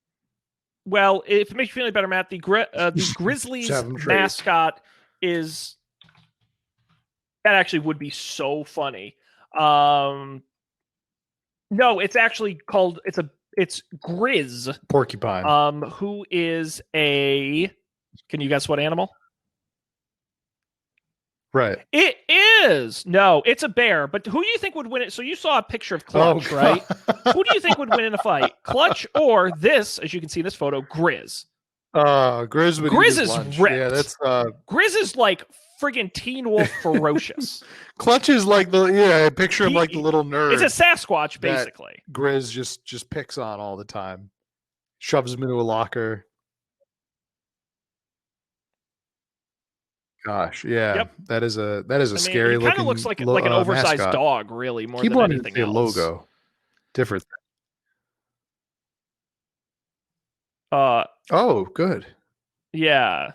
Well, if it makes you feel better, Matt, the Grizzlies mascot is that actually would be so funny. No, it's actually called it's Grizz Porcupine. Who is a? Can you guess what animal? Right. It is. No, it's a bear. But who do you think would win it? So you saw a picture of Clutch, right? Who do you think would win in a fight? Clutch or this, as you can see in this photo, Grizz? Grizz is lunch. ripped. Yeah, that's Grizz is like friggin' Teen Wolf ferocious. Clutch is like I picture him like the little nerd. It's a Sasquatch, basically. Grizz just picks on all the time. Shoves him into a locker. Gosh, yeah. Yep. That is a scary looking. It kind of looks like an oversized mascot. dog, really, more Keep than anything else. Logo. Different. Oh, good. Yeah.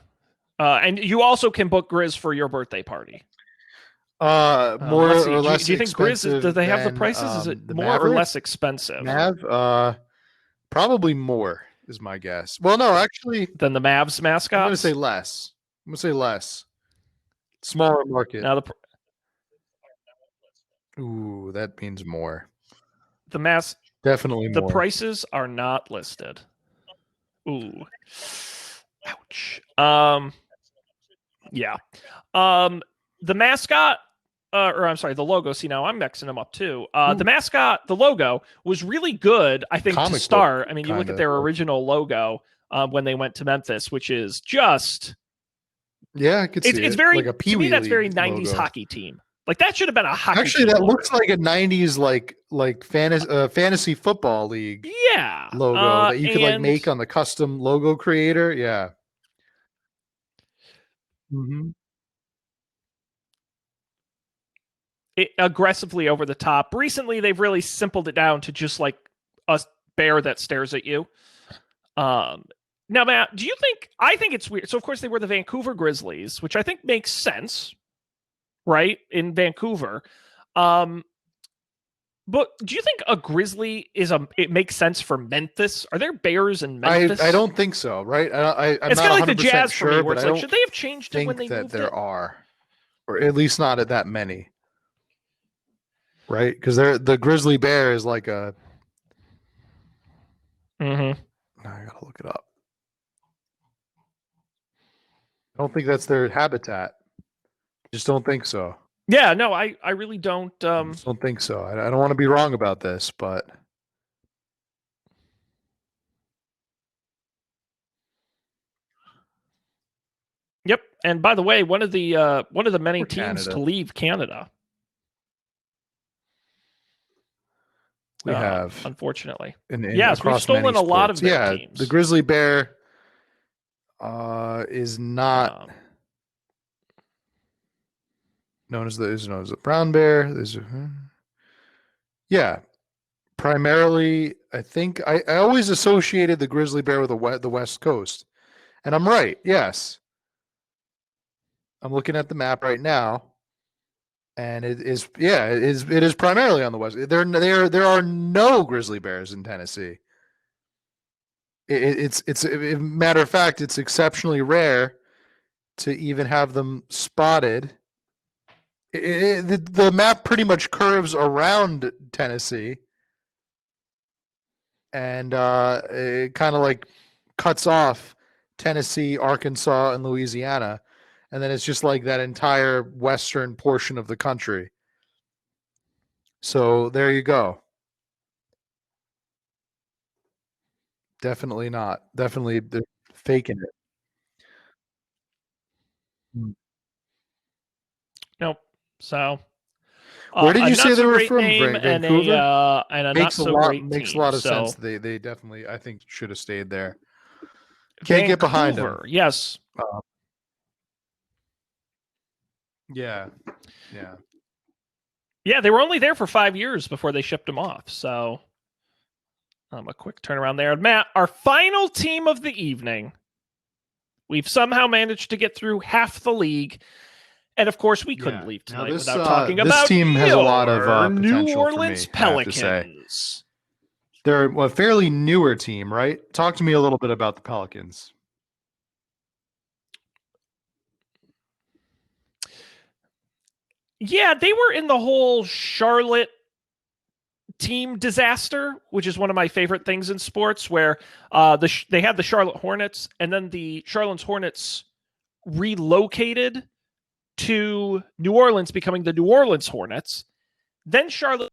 And you also can book Grizz for your birthday party. More or less. Do you think Grizz? Do they have the prices? Is it more Maverick? or less expensive? Probably more is my guess. Well, no, actually, than the Mavs mascot. I'm going to say less. Smaller market. Now ooh, that means more. The definitely more. The prices are not listed. Ooh, ouch. Yeah. The mascot, or I'm sorry, the logo. See, now I'm mixing them up too. The mascot, the logo was really good. I think to start. I mean, you look at their original logo when they went to Memphis, which is just. Yeah, I could see it's very like a Pee Wee. That's very 90s logo. Hockey team. Like that should have been a hockey. Actually, that looks like a 90s like fantasy football league. Yeah, logo that you could like make on the custom logo creator. Yeah. Mm-hmm. Aggressively over the top. Recently, they've really simpled it down to just like a bear that stares at you. Now, Matt, do you think? I think it's weird. So, of course, they were the Vancouver Grizzlies, which I think makes sense, right? In Vancouver. Um, but do you think a Grizzly it makes sense for Memphis? Are there Bears in Memphis? I don't think so, right? I'm it's not kind of like the 100% Jazz for me, sure, where but it's I like, don't should they have changed it when they think that moved there it? are, or at least not at that many, right? Because the Grizzly Bear is like a. Mm-hmm. I gotta look it up. I don't think that's their habitat. Just don't think so. Yeah, no, I really don't. I just don't think so. I don't want to be wrong about this, but Yep. And by the way, one of the many Or teams Canada. to leave Canada. We have, unfortunately. yes, we've stolen a lot of their teams. The Grizzly Bear is not known as the brown bear. Primarily, I think I always associated the Grizzly Bear with the West Coast, and I'm right. Yes, I'm looking at the map right now, and it is primarily on the west. There are no grizzly bears in Tennessee. It's a matter of fact, it's exceptionally rare to even have them spotted. The map pretty much curves around Tennessee, and it kind of like cuts off Tennessee, Arkansas, and Louisiana, and then it's just like that entire western portion of the country. So there you go. Definitely not. Definitely they're faking it. Nope. So Where did you say they were from? Name Vancouver? And a not so great makes team. a lot of sense. They definitely, I think, should have stayed there. Can't get behind them. Yes. Yeah. Yeah, they were only there for 5 years before they shipped them off. So a quick turnaround there. Matt, our final team of the evening. We've somehow managed to get through half the league. And of course, we couldn't leave tonight without talking about this team has a lot of New Orleans Pelicans. They're a fairly newer team, right? Talk to me a little bit about the Pelicans. Yeah, they were in the whole Charlotte team disaster, which is one of my favorite things in sports, where they had the Charlotte Hornets, and then the Charlotte Hornets relocated to New Orleans, becoming the New Orleans Hornets. Then Charlotte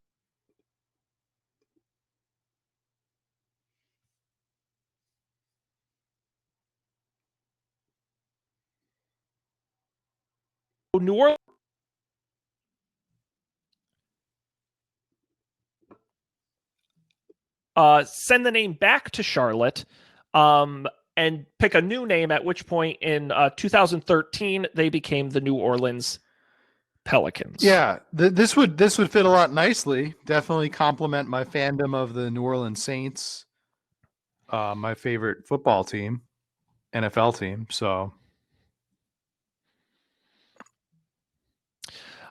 New Orleans send the name back to Charlotte and pick a new name, at which point in 2013 they became the New Orleans Pelicans. Yeah, this would fit a lot nicely. Definitely complement my fandom of the New Orleans Saints, my favorite football team, NFL team. So,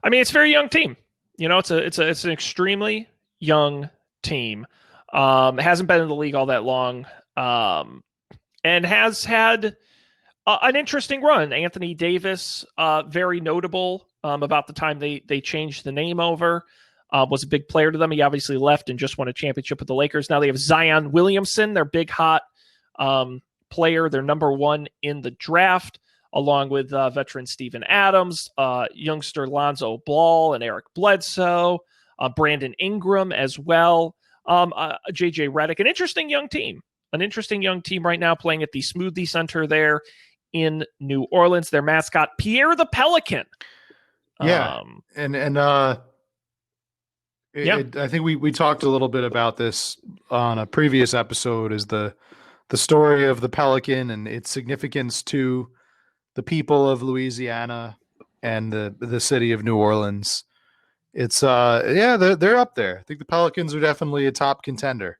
I mean, it's a very young team. You know, it's an extremely young team. It hasn't been in the league all that long, and has had an interesting run. Anthony Davis, very notable about the time they changed the name over, was a big player to them. He obviously left and just won a championship with the Lakers. Now they have Zion Williamson, their big hot player. They're number one in the draft, along with veteran Steven Adams, youngster Lonzo Ball and Eric Bledsoe, Brandon Ingram as well, JJ Redick. An interesting young team right now, playing at the Smoothie Center there in New Orleans. Their mascot, Pierre the Pelican. Yeah, I think we talked a little bit about this on a previous episode. Is the story of the Pelican and its significance to the people of Louisiana and the city of New Orleans. It's they're up there. I think the Pelicans are definitely a top contender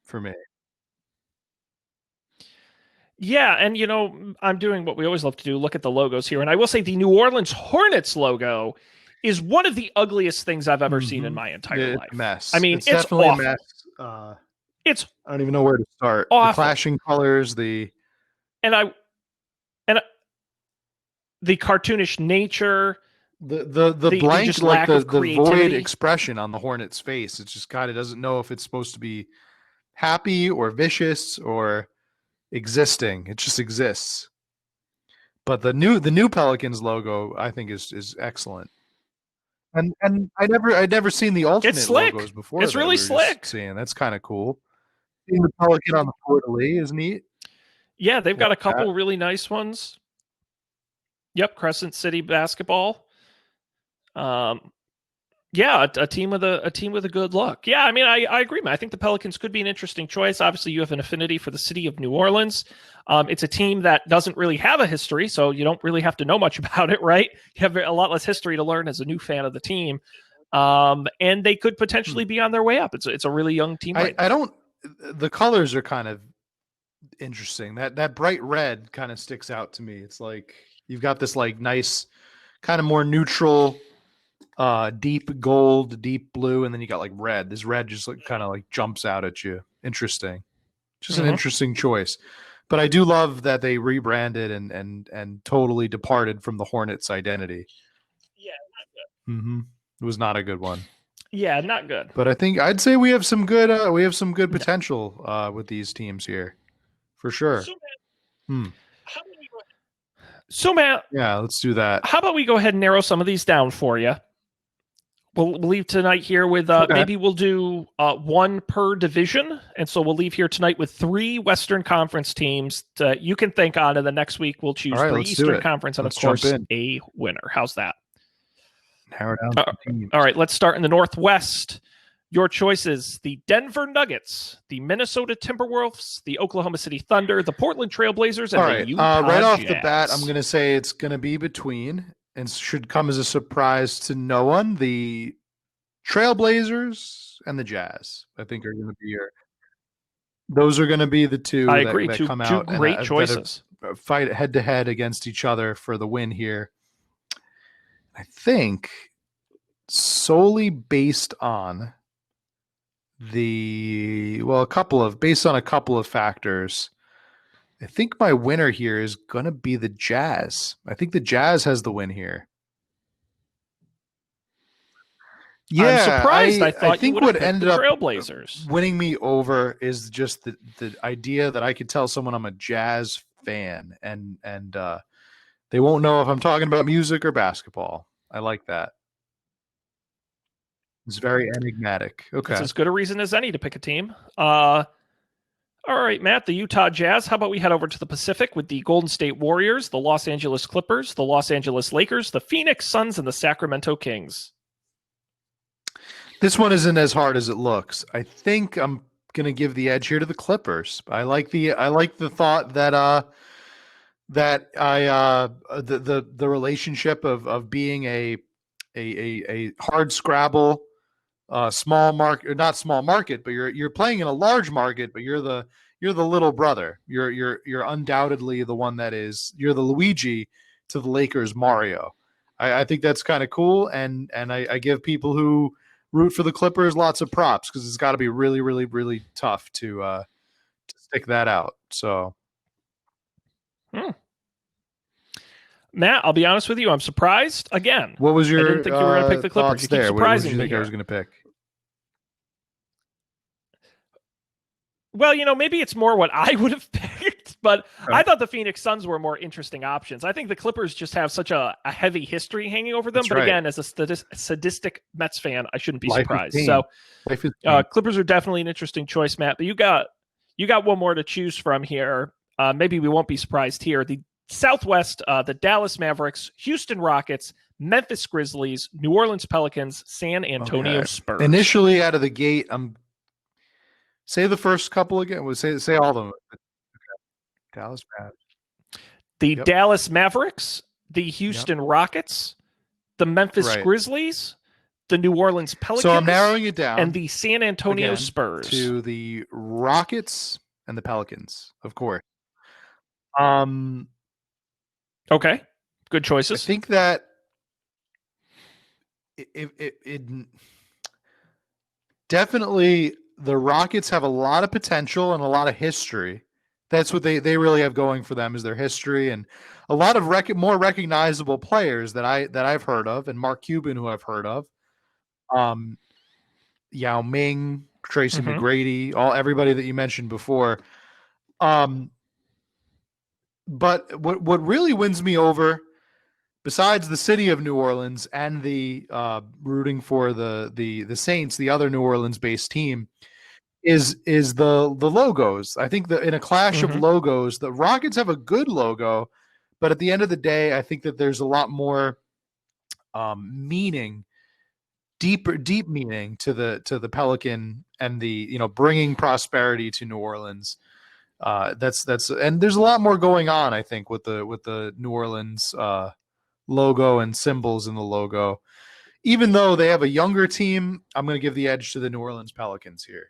for me. Yeah, and I'm doing what we always love to do, look at the logos here. And I will say the New Orleans Hornets logo is one of the ugliest things I've ever seen in my entire It's a life. I mess. mean, It's it's definitely a mess. awful. It's I don't even know where to start. The awful. clashing colors, the And the cartoonish nature, the the blank, just like lack of the void creativity. expression on the Hornet's face. It's just kind of doesn't know if it's supposed to be happy or vicious or existing. It just exists. But the new Pelicans logo, I think, is excellent. And I'd never seen the It's alternate slick. logos before. It's that really we were just slick. seeing. That's kind of cool. Seeing the Pelican on the Fleur de Lis is neat. Yeah, they've got Like a couple really nice ones. Yep, Crescent City basketball. Yeah, a team with a good look. Yeah, I mean, I agree, man. I think the Pelicans could be an interesting choice. Obviously, you have an affinity for the city of New Orleans. It's a team that doesn't really have a history, so you don't really have to know much about it, right? You have a lot less history to learn as a new fan of the team. And they could potentially be on their way up. It's a really young team. I don't. The colors are kind of interesting. That bright red kind of sticks out to me. It's like you've got this like nice, kind of more neutral, deep gold, deep blue, and then you got like red. This red just like kind of like jumps out at you. Interesting. Just an interesting choice. But I do love that they rebranded and totally departed from the Hornets identity. Yeah, It was not a good one. Yeah, not good. But I think I'd say we have some good potential with these teams here, for sure. So, Matt, yeah, let's do that. How about we go ahead and narrow some of these down for you? We'll leave tonight here with maybe we'll do one per division, and so we'll leave here tonight with 3 Western Conference teams that you can think on, and the next week we'll choose 3 Eastern Conference, and of course a winner. How's that? Narrow down teams. All right, let's start in the Northwest. Your choices: the Denver Nuggets, the Minnesota Timberwolves, the Oklahoma City Thunder, the Portland Trailblazers, and the Utah right off Jazz. the bat, I'm going to say it's going to be between, and should come as a surprise to no one, the Trailblazers and the Jazz. I think are going to be those are going to be the two I agree. that two come out great choices. That fight head to head against each other for the win here. I think solely based on a couple of factors. I think my winner here is going to be the Jazz. I think the Jazz has the win here. Yeah, I'm surprised. I think what ended up Trailblazers winning me over is just the idea that I could tell someone I'm a Jazz fan, and they won't know if I'm talking about music or basketball. I like that. It's very enigmatic. Okay. It's as good a reason as any to pick a team. All right, Matt, the Utah Jazz. How about we head over to the Pacific with the Golden State Warriors, the Los Angeles Clippers, the Los Angeles Lakers, the Phoenix Suns, and the Sacramento Kings? This one isn't as hard as it looks. I think I'm going to give the edge here to the Clippers. I like the thought that the relationship of being a hard scrabble, small market, not small market, but you're playing in a large market, but you're the little brother. You're undoubtedly the one you're the Luigi to the Lakers Mario. I think that's kind of cool, and I give people who root for the Clippers lots of props, because it's got to be really, really, really tough to stick that out. So. Matt, I'll be honest with you. I'm surprised. Again, what was your? I didn't think you were going to pick the Clippers. You keep surprising me. What did you think I was going to pick? Well, maybe it's more what I would have picked, but I thought the Phoenix Suns were more interesting options. I think the Clippers just have such a heavy history hanging over them. But again, as a sadistic Mets fan, I shouldn't be surprised. So Clippers are definitely an interesting choice, Matt. But you got one more to choose from here. Maybe we won't be surprised here. The Southwest, the Dallas Mavericks, Houston Rockets, Memphis Grizzlies, New Orleans Pelicans, San Antonio Spurs. Initially out of the gate, say the first couple again. We'll say all of them. Okay. Dallas Mavericks. The Dallas Mavericks, the Houston Rockets, the Memphis Grizzlies, the New Orleans Pelicans. So I'm narrowing it down. And the San Antonio Spurs. To the Rockets and the Pelicans, of course. Okay, good I choices. think that it definitely the Rockets have a lot of potential and a lot of history. That's what they really have going for them is their history and a lot of more recognizable players that I've heard of, and Mark Cuban, who I've heard of, Yao Ming, Tracy McGrady, everybody that you mentioned before. But what really wins me over, besides the city of New Orleans and the rooting for the Saints, the other New Orleans-based team, is the logos. I think that in a clash of logos, the Rockets have a good logo, but at the end of the day, I think that there's a lot more meaning, deep meaning to the Pelican and the bringing prosperity to New Orleans. That's and there's a lot more going on, I think, with the New Orleans logo and symbols in the logo. Even though they have a younger team, I'm going to give the edge to the New Orleans Pelicans here.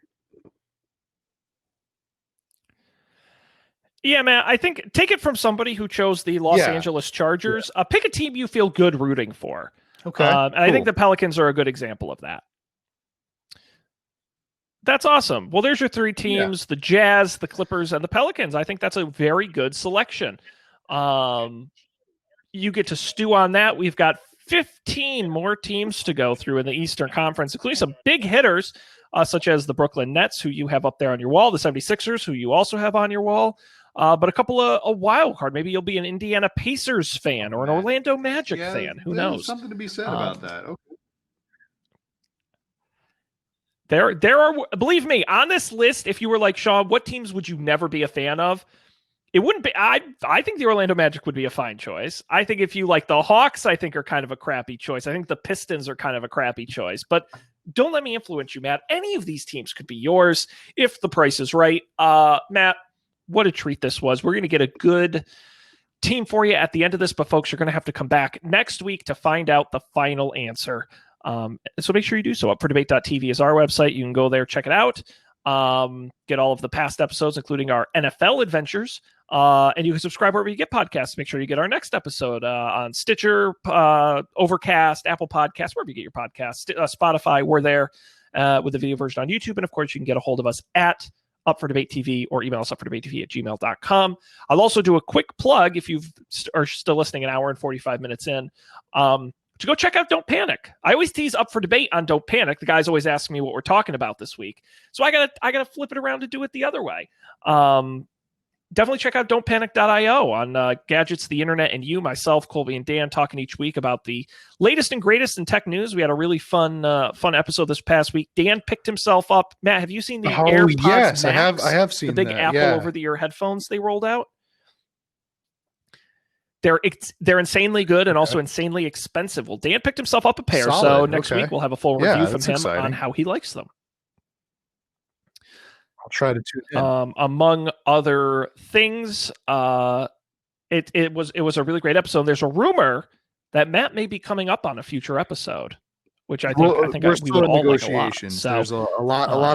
Yeah, man, I think take it from somebody who chose the Los Angeles Chargers. Pick a team you feel good rooting for. Okay. And I think the Pelicans are a good example of that. That's awesome. Well, there's your three teams, the Jazz, the Clippers, and the Pelicans. I think that's a very good selection. You get to stew on that. We've got 15 more teams to go through in the Eastern Conference, including some big hitters, such as the Brooklyn Nets, who you have up there on your wall, the 76ers, who you also have on your wall, but a couple of a wild card. Maybe you'll be an Indiana Pacers fan or an Orlando Magic fan. Who knows? There's something to be said about that. Okay. There are, believe me, on this list, if you were like, Sean, what teams would you never be a fan of? It wouldn't be. I think the Orlando Magic would be a fine choice. I think if you like the Hawks, I think are kind of a crappy choice. I think the Pistons are kind of a crappy choice. But don't let me influence you, Matt. Any of these teams could be yours if the price is right. Matt, what a treat this was. We're going to get a good team for you at the end of this, but folks, you're going to have to come back next week to find out the final answer. So make sure you do so. UpForDebate.tv is our website. You can go there, check it out. Get all of the past episodes, including our NFL adventures. And you can subscribe wherever you get podcasts. Make sure you get our next episode on Stitcher, Overcast, Apple Podcasts, wherever you get your podcasts, Spotify. We're there with the video version on YouTube. And of course, you can get a hold of us at Up for Debate TV or email us upfordebatetv@gmail.com. I'll also do a quick plug if you are still listening an hour and 45 minutes in. To go check out Don't Panic. I always tease Up for Debate on Don't Panic. The guys always ask me what we're talking about this week. So I gotta flip it around to do it the other way. Definitely check out don'tpanic.io on gadgets, the internet, and you, myself, Colby, and Dan talking each week about the latest and greatest in tech news. We had a really fun episode this past week. Dan picked himself up. Matt, have you seen the AirPods Yes, Max? I have seen the big that, Apple over-the-ear headphones they rolled out. They're insanely good and also insanely expensive. Well, Dan picked himself up a pair, so next week we'll have a full review from him on how he likes them. I'll try to tune in. Among other things, it was a really great episode. There's a rumor that Matt may be coming up on a future episode, which I think we're we still would in all negotiations. Like a lot. So, so,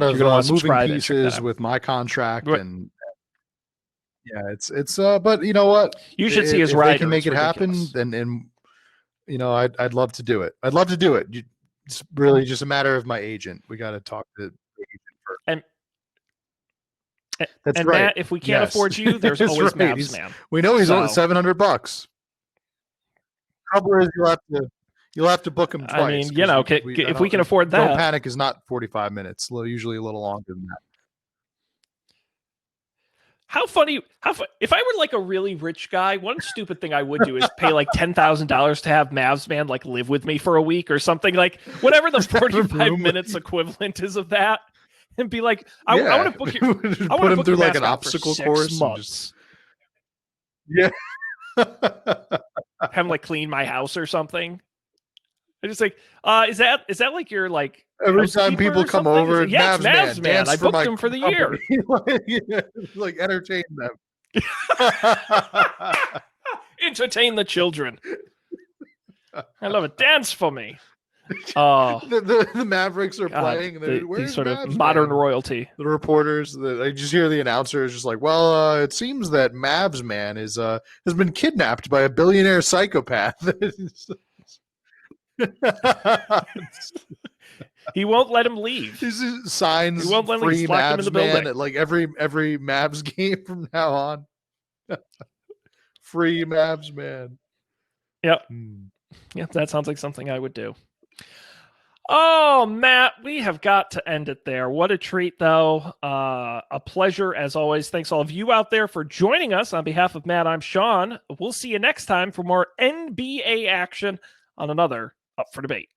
there's a lot of moving pieces with my contract but, and. Yeah, it's but you know what? You should see his rider. They can make it happen, and you know, I'd love to do it. I'd love to do it. It's really just a matter of my agent. We got to talk to the agent first. That's and right. Matt, if we can't afford you, there's always right. Mavs Man. We know he's only $700. Trouble is you'll have to book him twice. I mean, you know, if we can afford that. Don't Panic is not 45 minutes. Usually a little longer than that. How funny! If I were like a really rich guy, one stupid thing I would do is pay like $10,000 to have Mavs Man like live with me for a week or something, like whatever the 45 minutes equivalent is of that, and be like, I want to book your, I want to book through your like an mascot obstacle for 6 course. months. Yeah, have him like clean my house or something. I just like, is that like your like every time people come over? Yeah, Mavs Man. I booked him for the year. Like entertain them, entertain the children. I love it. Dance for me. Oh, The Mavericks are God, playing. And they're, the "Where's sort Mavs of modern man?" royalty. The reporters, I just hear the announcer is just like, "Well, it seems that Mavs man is has been kidnapped by a billionaire psychopath." He won't let him leave. This is signs He won't let him leave. free He's locked him in Mavs the man building. at like every Mavs game from now on. Free Mavs man. Yep. Hmm. Yep. That sounds like something I would do. Oh, Matt, we have got to end it there. What a treat, though. A pleasure, as always. Thanks, all of you out there, for joining us. On behalf of Matt, I'm Sean. We'll see you next time for more NBA action on another Up for Debate.